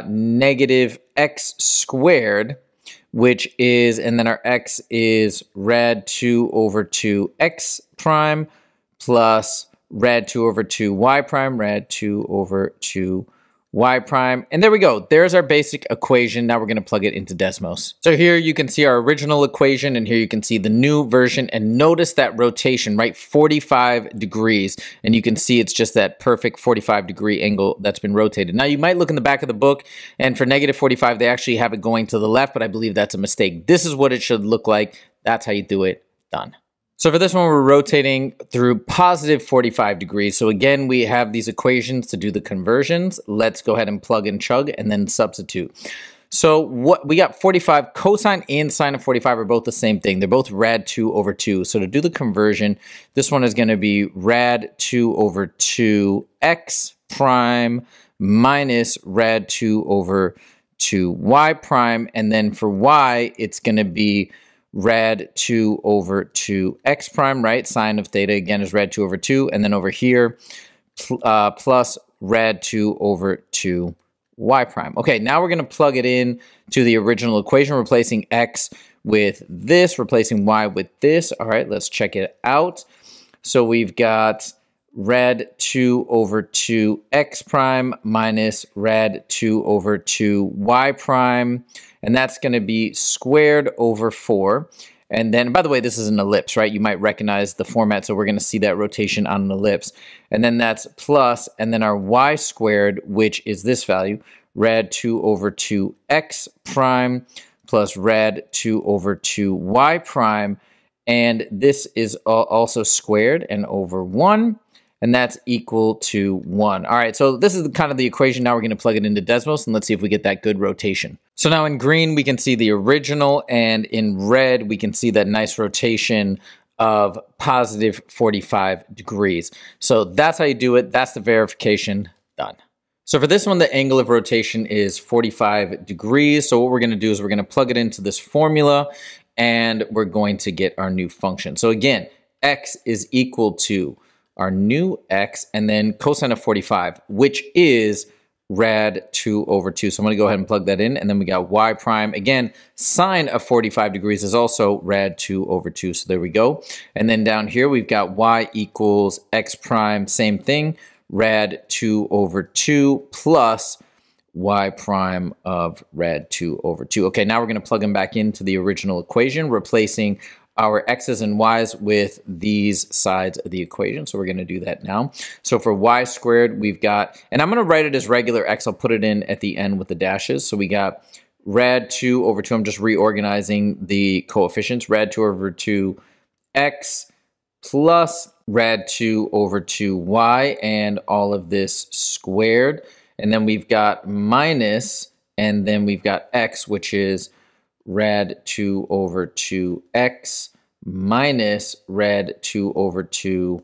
A: negative x squared, which is, and then our x is rad 2 over 2 x prime plus rad 2 over 2 y prime, rad 2 over 2 y prime. And there we go. There's our basic equation. Now we're going to plug it into Desmos. So here you can see our original equation, and here you can see the new version. And notice that rotation, right? 45 degrees. And you can see it's just that perfect 45-degree angle that's been rotated. Now you might look in the back of the book, and for -45, they actually have it going to the left, but I believe that's a mistake. This is what it should look like. That's how you do it. Done. So for this one, we're rotating through positive 45 degrees. So again, we have these equations to do the conversions. Let's go ahead and plug and chug and then substitute. So what we got 45, cosine and sine of 45 are both the same thing. They're both rad 2 over 2. So to do the conversion, this one is going to be rad 2 over 2 x prime minus rad 2 over 2 y prime. And then for y, it's going to be rad 2 over 2 x prime, right? Sine of theta, again, is rad 2 over 2. And then over here, plus rad 2 over 2 y prime. Okay, now we're going to plug it in to the original equation, replacing x with this, replacing y with this. All right, let's check it out. So we've got rad 2 over 2 x prime minus rad 2 over 2 y prime. And that's going to be squared over 4. And then, by the way, this is an ellipse, right? You might recognize the format, so we're going to see that rotation on an ellipse. And then that's plus, and then our y squared, which is this value, rad 2 over 2 x prime plus rad 2 over 2 y prime. And this is also squared and over 1. And that's equal to 1. All right, so this is kind of the equation. Now we're going to plug it into Desmos, and let's see if we get that good rotation. So now in green, we can see the original, and in red, we can see that nice rotation of positive 45 degrees. So that's how you do it. That's the verification. Done. So for this one, the angle of rotation is 45 degrees. So what we're going to do is we're going to plug it into this formula, and we're going to get our new function. So again, x is equal to our new x, and then cosine of 45, which is rad 2 over 2. So I'm going to go ahead and plug that in, and then we got y prime. Again, sine of 45 degrees is also rad 2 over 2. So there we go. And then down here, we've got y equals x prime, same thing, rad 2 over 2 plus y prime of rad 2 over 2. Okay, now we're going to plug them back into the original equation, replacing our x's and y's with these sides of the equation. So we're going to do that now. So for y squared, we've got, and I'm going to write it as regular x. I'll put it in at the end with the dashes. So we got rad 2 over 2. I'm just reorganizing the coefficients. Rad 2 over 2 x plus rad 2 over 2y, and all of this squared. And then we've got minus, and then we've got x, which is rad 2 over 2x minus rad 2 over 2y,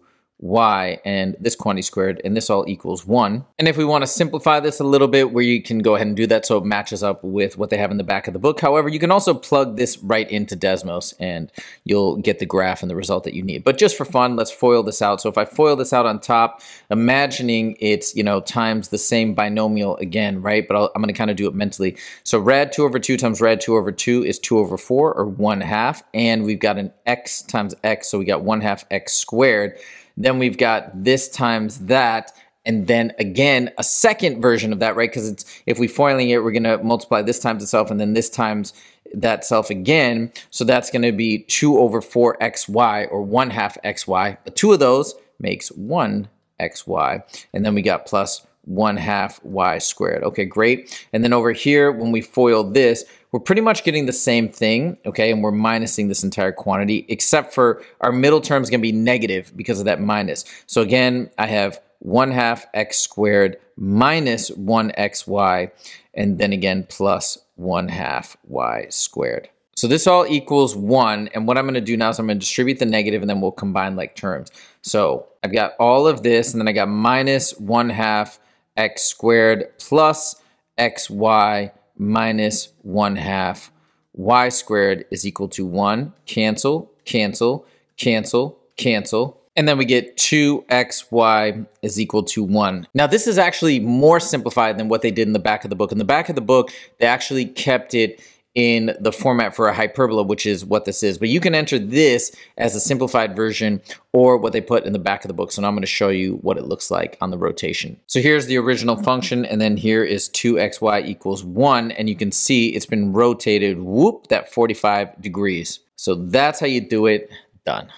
A: and this quantity squared, and this all equals 1. And if we want to simplify this a little bit, where you can go ahead and do that so it matches up with what they have in the back of the book. However, you can also plug this right into Desmos and you'll get the graph and the result that you need. But just for fun, let's FOIL this out. So if I FOIL this out on top, imagining it's, times the same binomial again, right? But I'm going to kind of do it mentally. So rad 2 over 2 times rad 2 over 2 is 2 over 4, or 1/2. And we've got an x times x, so we got 1/2 x squared. Then we've got this times that, and then again, a second version of that, right? Because it's, if we foiling it, we're going to multiply this times itself, and then this times that self again. So that's going to be 2 over 4xy, or 1/2 xy. But two of those makes 1xy. And then we got plus 1/2 y squared. Okay, great. And then over here, when we FOIL this, we're pretty much getting the same thing, okay? And we're minusing this entire quantity, except for our middle term is going to be negative because of that minus. So again, I have 1/2 x squared minus 1xy, and then again plus 1/2 y squared. So this all equals 1, and what I'm going to do now is I'm going to distribute the negative, and then we'll combine like terms. So I've got all of this, and then I got minus 1/2 x squared plus xy minus 1/2 y squared is equal to 1. Cancel, cancel, cancel, cancel. And then we get 2xy is equal to 1. Now this is actually more simplified than what they did in the back of the book. In the back of the book, they actually kept it in the format for a hyperbola, which is what this is. But you can enter this as a simplified version or what they put in the back of the book. So now I'm going to show you what it looks like on the rotation. So here's the original function, and then here is 2xy equals 1. And you can see it's been rotated, whoop, that 45 degrees. So that's how you do it. Done.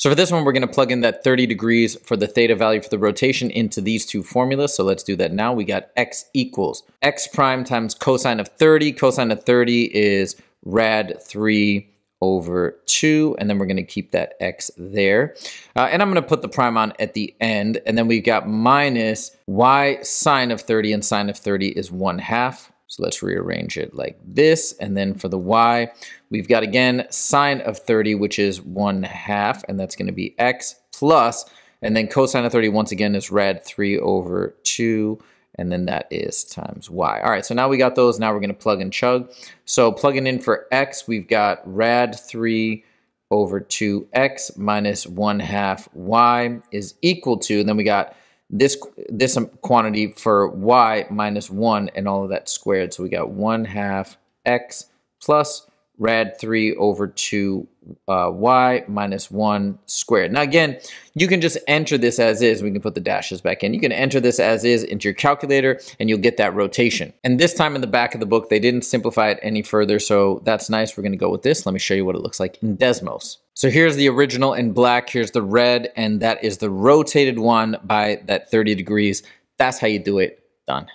A: So for this one, we're going to plug in that 30 degrees for the theta value for the rotation into these two formulas. So let's do that now. We got x equals x prime times cosine of 30. Cosine of 30 is rad 3 over 2. And then we're going to keep that x there. And I'm going to put the prime on at the end. And then we've got minus y sine of 30. And sine of 30 is 1/2. So let's rearrange it like this. And then for the y, we've got again sine of 30, which is 1/2, and that's going to be x plus, and then cosine of 30 once again is rad 3 over 2, and then that is times y. All right, so now we got those. Now we're going to plug and chug. So plugging in for x, we've got rad 3 over 2x minus 1/2 y is equal to, and then we got this quantity for y minus 1 and all of that squared. So we got 1/2 x plus rad 3 over 2 y minus 1 squared. Now again, you can just enter this as is. We can put the dashes back in. You can enter this as is into your calculator and you'll get that rotation. And this time in the back of the book, they didn't simplify it any further. So that's nice. We're going to go with this. Let me show you what it looks like in Desmos. So here's the original in black. Here's the red, and that is the rotated one by that 30 degrees. That's how you do it. Done.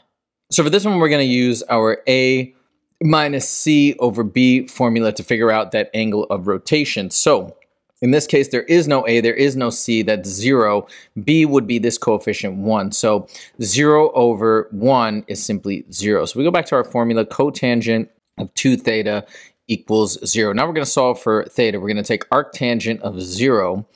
A: So for this one, we're going to use our A minus C over B formula to figure out that angle of rotation. So in this case, there is no A, there is no C, that's 0. B would be this coefficient 1. So 0 over 1 is simply 0. So we go back to our formula, cotangent of 2 theta equals 0. Now we're going to solve for theta. We're going to take arctangent of 0,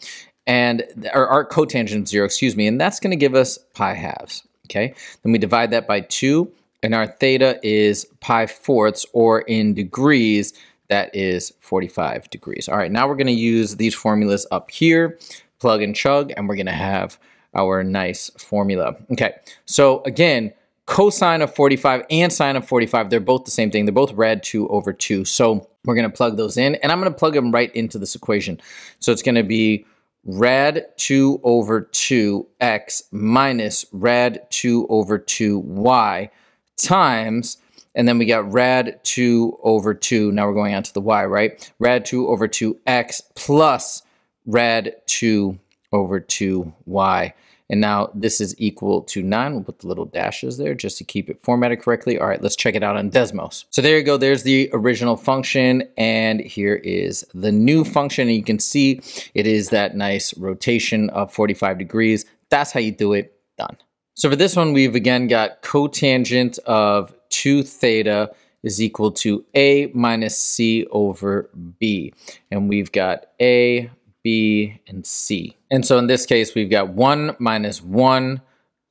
A: and or arccotangent of 0, excuse me, and that's going to give us pi halves. Okay, then we divide that by 2, and our theta is pi fourths, or in degrees, that is 45 degrees. All right, now we're going to use these formulas up here, plug and chug, and we're going to have our nice formula. Okay, so again, cosine of 45 and sine of 45, they're both the same thing. They're both rad 2 over 2. So we're going to plug those in, and I'm going to plug them right into this equation. So it's going to be rad 2 over 2x minus rad 2 over 2y times, and then we got rad 2 over 2. Now we're going on to the y, right? Rad 2 over 2x plus rad 2 over 2y. And now this is equal to 9. We'll put the little dashes there just to keep it formatted correctly. All right, let's check it out on Desmos. So there you go. There's the original function. And here is the new function. And you can see it is that nice rotation of 45 degrees. That's how you do it. Done. So for this one, we've again got cotangent of 2 theta is equal to a minus c over b. And we've got a, B, and C. And so in this case, we've got 1 minus 1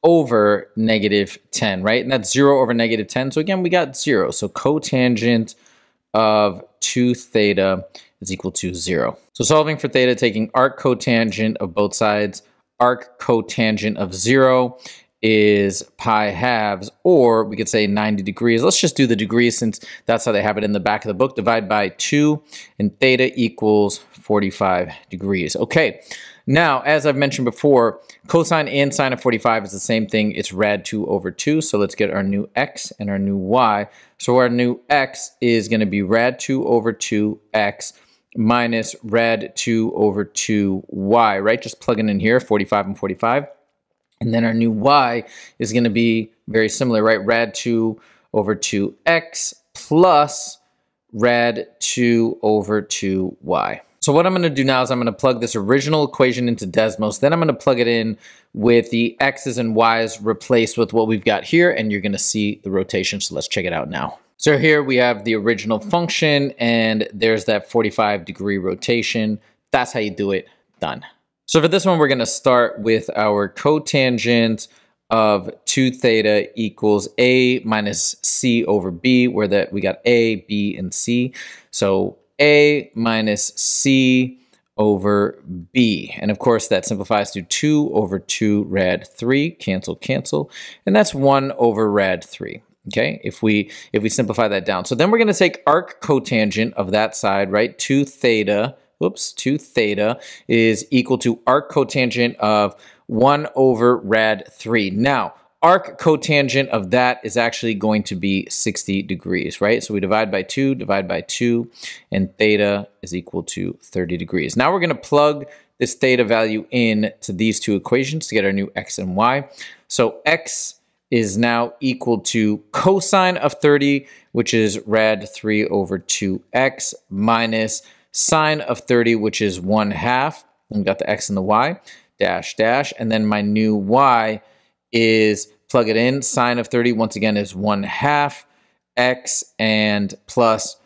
A: over negative 10, right? And that's 0 over negative 10. So again, we got 0. So cotangent of 2 theta is equal to 0. So solving for theta, taking arc cotangent of both sides, arc cotangent of 0 is pi halves, or we could say 90 degrees. Let's just do the degrees since that's how they have it in the back of the book. Divide by 2, and theta equals 45 degrees. Okay, now, as I've mentioned before, cosine and sine of 45 is the same thing. It's rad 2 over 2. So let's get our new x and our new y. So our new x is going to be rad 2 over 2x minus rad 2 over 2y, right? Just plugging in here, 45 and 45. And then our new y is going to be very similar, right? Rad 2 over 2x plus rad 2 over 2y. So what I'm going to do now is I'm going to plug this original equation into Desmos. Then I'm going to plug it in with the x's and y's replaced with what we've got here, and you're going to see the rotation. So let's check it out now. So here we have the original function, and there's that 45-degree rotation. That's how you do it. Done. So for this one, we're going to start with our cotangent of 2 theta equals a minus c over b, where we got a, b, and c. So a minus c over b. And of course, that simplifies to 2 over 2 rad 3. Cancel, cancel. And that's 1 over rad 3. Okay, if we simplify that down. So then we're going to take arc cotangent of that side, right? 2 theta. Whoops, 2 theta is equal to arc cotangent of 1 over rad 3. Now, arc cotangent of that is actually going to be 60 degrees, right? So we divide by 2, and theta is equal to 30 degrees. Now we're going to plug this theta value in to these two equations to get our new x and y. So x is now equal to cosine of 30, which is rad 3 over 2x, minus sine of 30, which is 1/2. And we got the x and the y, dash, dash. And then my new y is, plug it in, sine of 30, once again, is 1/2 x and plus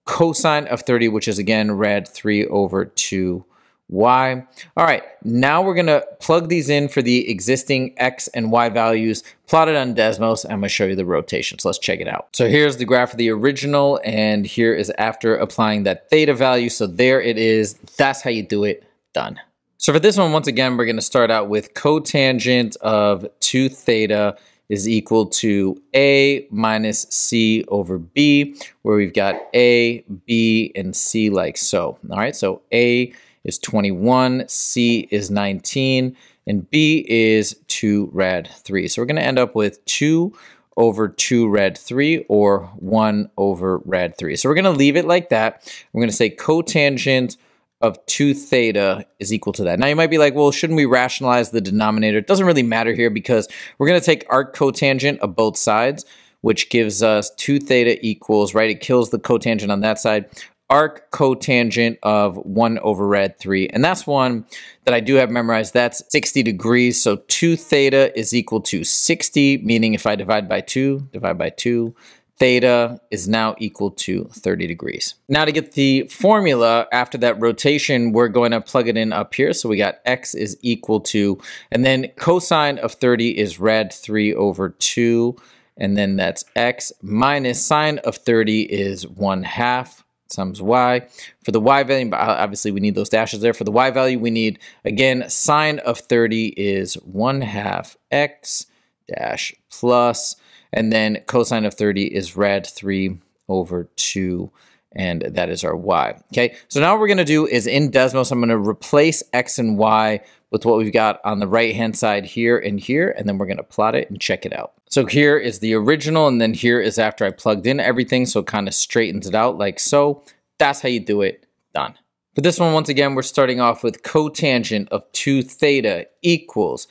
A: cosine of 30, which is again rad 3 over 2y. All right, now we're going to plug these in for the existing x and y values plotted on Desmos. I'm going to show you the rotation. So let's check it out. So here's the graph of the original, and here is after applying that theta value. So there it is. That's how you do it. Done. So for this one, once again, we're going to start out with cotangent of 2 theta is equal to a minus c over b, where we've got a, b, and c like so. All right, so a is 21, c is 19, and b is 2 rad 3. So we're going to end up with 2 over 2 rad 3, or 1 over rad 3. So we're going to leave it like that. We're going to say cotangent of 2 theta is equal to that. Now you might be like, well, shouldn't we rationalize the denominator? It doesn't really matter here because we're going to take arc cotangent of both sides, which gives us 2 theta equals, right? It kills the cotangent on that side. Arc cotangent of 1 over rad 3. And that's one that I do have memorized. That's 60 degrees. So 2 theta is equal to 60, meaning if I divide by 2, theta is now equal to 30 degrees. Now to get the formula after that rotation, we're going to plug it in up here. So we got x is equal to, and then cosine of 30 is rad 3 over 2, and then that's x, minus sine of 30 is 1/2 times y. For the y value, obviously we need those dashes there. For the y value, we need, again, sine of 30 is 1/2 x dash plus, and then cosine of 30 is rad 3 over 2 and that is our y. Okay, so now what we're going to do is in Desmos, I'm going to replace x and y with what we've got on the right-hand side here, and then we're going to plot it and check it out. So here is the original, and then here is after I plugged in everything, so it kind of straightens it out like so. That's how you do it. Done. For this one, once again, we're starting off with cotangent of 2 theta equals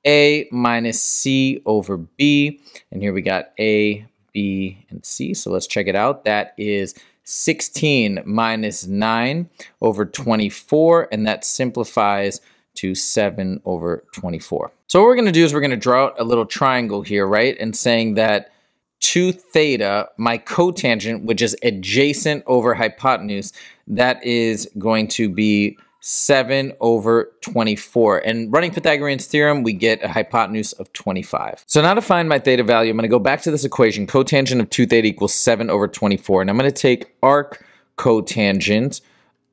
A: a minus c over b, and here we got a, b, and c, so let's check it out. That is 16 minus 9 over 24, and that simplifies to 7 over 24. So what we're going to do is we're going to draw out a little triangle here, right? And saying that 2 theta, my cotangent, which is adjacent over hypotenuse, that is going to be 7 over 24. And running Pythagorean's theorem, we get a hypotenuse of 25. So now to find my theta value, I'm going to go back to this equation. Cotangent of 2 theta equals 7 over 24. And I'm going to take arc cotangent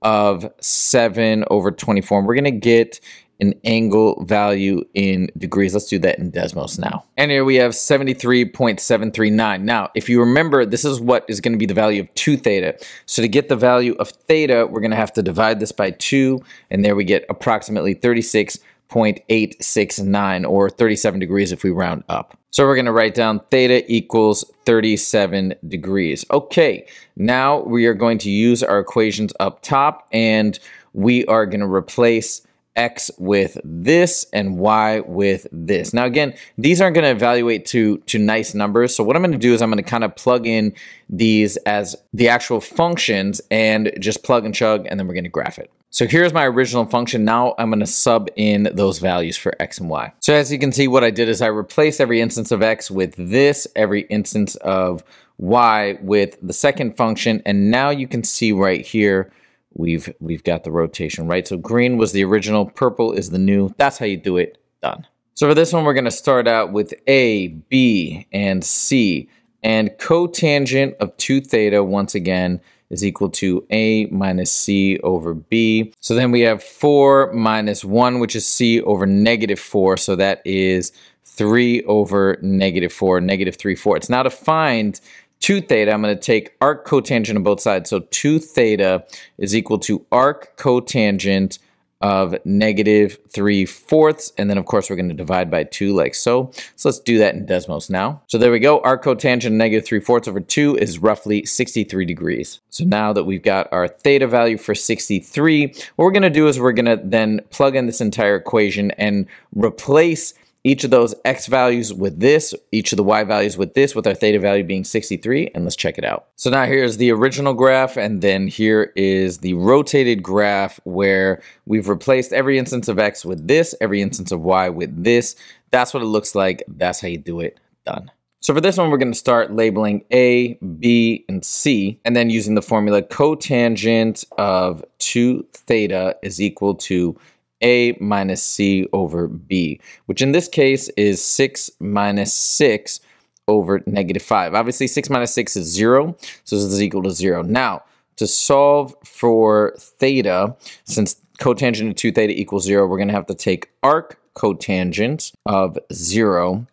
A: of 7 over 24. And we're going to get an angle value in degrees. Let's do that in Desmos now. And here we have 73.739. Now, if you remember, this is what is going to be the value of 2 theta. So to get the value of theta, we're going to have to divide this by 2, and there we get approximately 36.869, or 37 degrees if we round up. So we're going to write down theta equals 37 degrees. Okay, now we are going to use our equations up top, and we are going to replace x with this and y with this. Now again, these aren't going to evaluate to nice numbers. So what I'm going to do is I'm going to kind of plug in these as the actual functions and just plug and chug, and then we're going to graph it. So here's my original function. Now I'm going to sub in those values for x and y. So as you can see, what I did is I replaced every instance of x with this, every instance of y with the second function, and now you can see right here we've got the rotation, right? So green was the original, purple is the new. That's how you do it. Done. So for this one, we're going to start out with a, b, and c. And cotangent of 2 theta, once again, is equal to a minus c over b. So then we have 4 minus 1, which is c over negative 4. So that is 3 over negative 4, negative 3/4. Now to find 2 theta, I'm going to take arc cotangent on both sides. So 2 theta is equal to arc cotangent of negative 3/4. And then, of course, we're going to divide by 2 like so. So let's do that in Desmos now. So there we go. Arc cotangent of negative 3/4 over 2 is roughly 63 degrees. So now that we've got our theta value for 63, what we're going to do is we're going to then plug in this entire equation and replace each of those x values with this, each of the y values with this, with our theta value being 63, and let's check it out. So now here's the original graph, and then here is the rotated graph where we've replaced every instance of x with this, every instance of y with this. That's what it looks like. That's how you do it. Done. So for this one, we're going to start labeling a, b, and c, and then using the formula cotangent of 2 theta is equal to a minus c over b, which in this case is 6 minus 6 over negative 5. Obviously, 6 minus 6 is 0, so this is equal to 0. Now, to solve for theta, since cotangent of 2 theta equals 0, we're going to have to take arc cotangent of 0,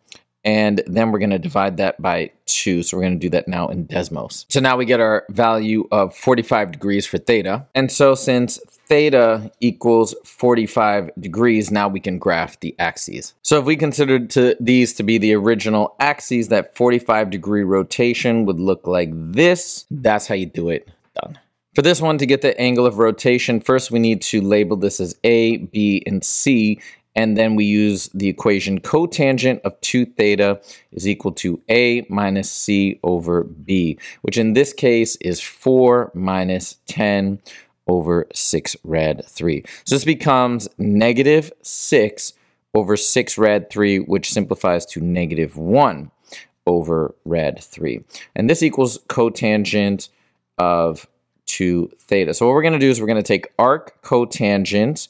A: and then we're going to divide that by 2. So we're going to do that now in Desmos. So now we get our value of 45 degrees for theta. And so since theta equals 45 degrees, now we can graph the axes. So if we considered these to be the original axes, that 45 degree rotation would look like this. That's how you do it. Done. For this one, to get the angle of rotation, first we need to label this as a, b, and c. And then we use the equation cotangent of 2 theta is equal to a minus c over b, which in this case is 4 minus 10 over 6 rad 3. So this becomes negative 6 over 6 rad 3, which simplifies to negative 1 over rad 3. And this equals cotangent of 2 theta. So what we're going to do is we're going to take arc cotangent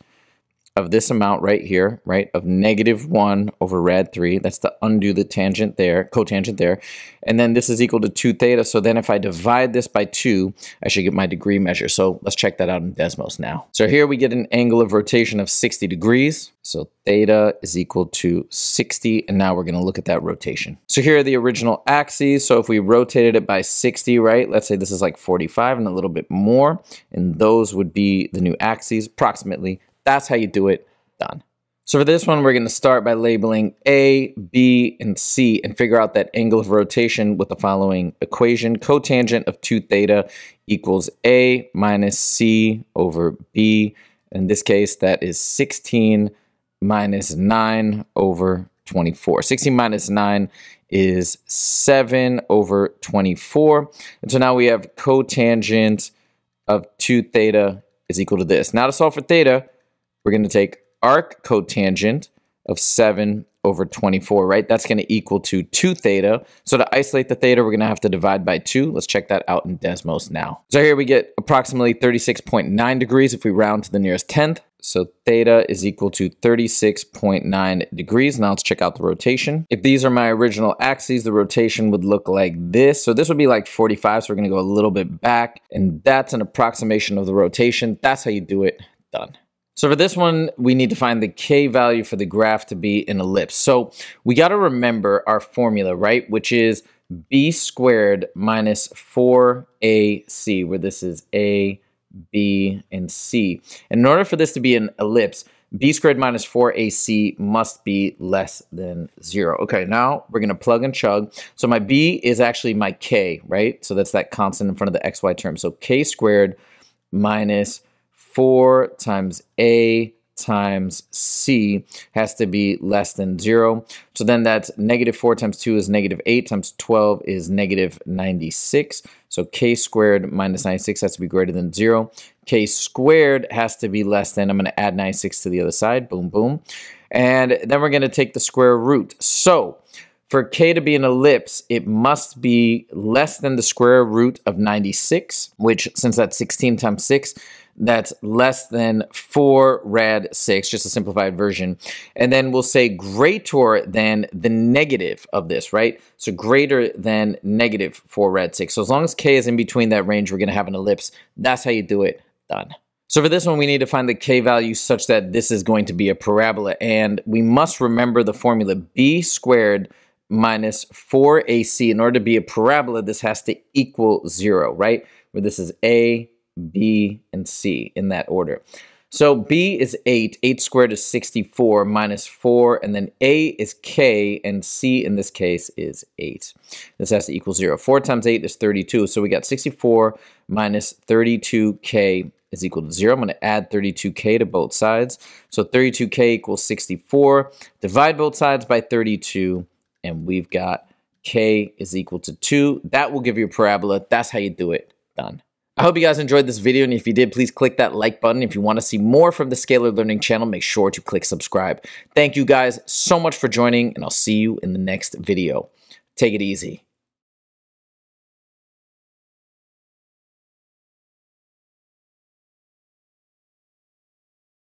A: of this amount right here, right, of -1 over rad 3. That's to undo the tangent there, cotangent there. And then this is equal to 2 theta. So then if I divide this by 2, I should get my degree measure. So let's check that out in Desmos now. So here we get an angle of rotation of 60 degrees. So theta is equal to 60. And now we're going to look at that rotation. So here are the original axes. So if we rotated it by 60, right, let's say this is like 45 and a little bit more. And those would be the new axes approximately. That's how you do it. Done. So for this one, we're going to start by labeling A, B, and C and figure out that angle of rotation with the following equation. Cotangent of 2 theta equals A minus C over B. In this case, that is 16 minus 9 over 24. 16 minus 9 is 7 over 24. And so now we have cotangent of 2 theta is equal to this. Now to solve for theta, we're going to take arc cotangent of 7 over 24, right? That's going to equal to 2 theta. So to isolate the theta, we're going to have to divide by 2. Let's check that out in Desmos now. So here we get approximately 36.9 degrees if we round to the nearest tenth. So theta is equal to 36.9 degrees. Now let's check out the rotation. If these are my original axes, the rotation would look like this. So this would be like 45. So we're going to go a little bit back. And that's an approximation of the rotation. That's how you do it. Done. So for this one, we need to find the K value for the graph to be an ellipse. So we got to remember our formula, right? Which is B squared minus 4AC, where this is A, B, and C. And in order for this to be an ellipse, B squared minus 4AC must be less than 0. Okay, now we're going to plug and chug. So my B is actually my K, right? So that's that constant in front of the XY term. So K squared minus 4 times A times C has to be less than 0. So then that's -4 times 2 is -8 times 12 is -96. So K squared minus 96 has to be greater than 0. K squared has to be less than, I'm going to add 96 to the other side. Boom, boom. And then we're going to take the square root. So for K to be an ellipse, it must be less than the square root of 96, which since that's 16 times 6, that's less than 4 rad 6, just a simplified version. And then we'll say greater than the negative of this, right? So greater than -4 rad 6. So as long as K is in between that range, we're going to have an ellipse. That's how you do it. Done. So for this one, we need to find the K value such that this is going to be a parabola. And we must remember the formula B squared minus 4AC. In order to be a parabola, this has to equal 0, right? Where this is A, B, and C in that order. So B is 8. 8 squared is 64 minus 4. And then A is K. And C in this case is 8. This has to equal 0. 4 times 8 is 32. So we got 64 minus 32K is equal to 0. I'm going to add 32K to both sides. So 32K equals 64. Divide both sides by 32. And we've got K is equal to 2. That will give you a parabola. That's how you do it. Done. I hope you guys enjoyed this video, and if you did, please click that like button. If you want to see more from the Scalar Learning channel, make sure to click subscribe. Thank you guys so much for joining, and I'll see you in the next video. Take it easy.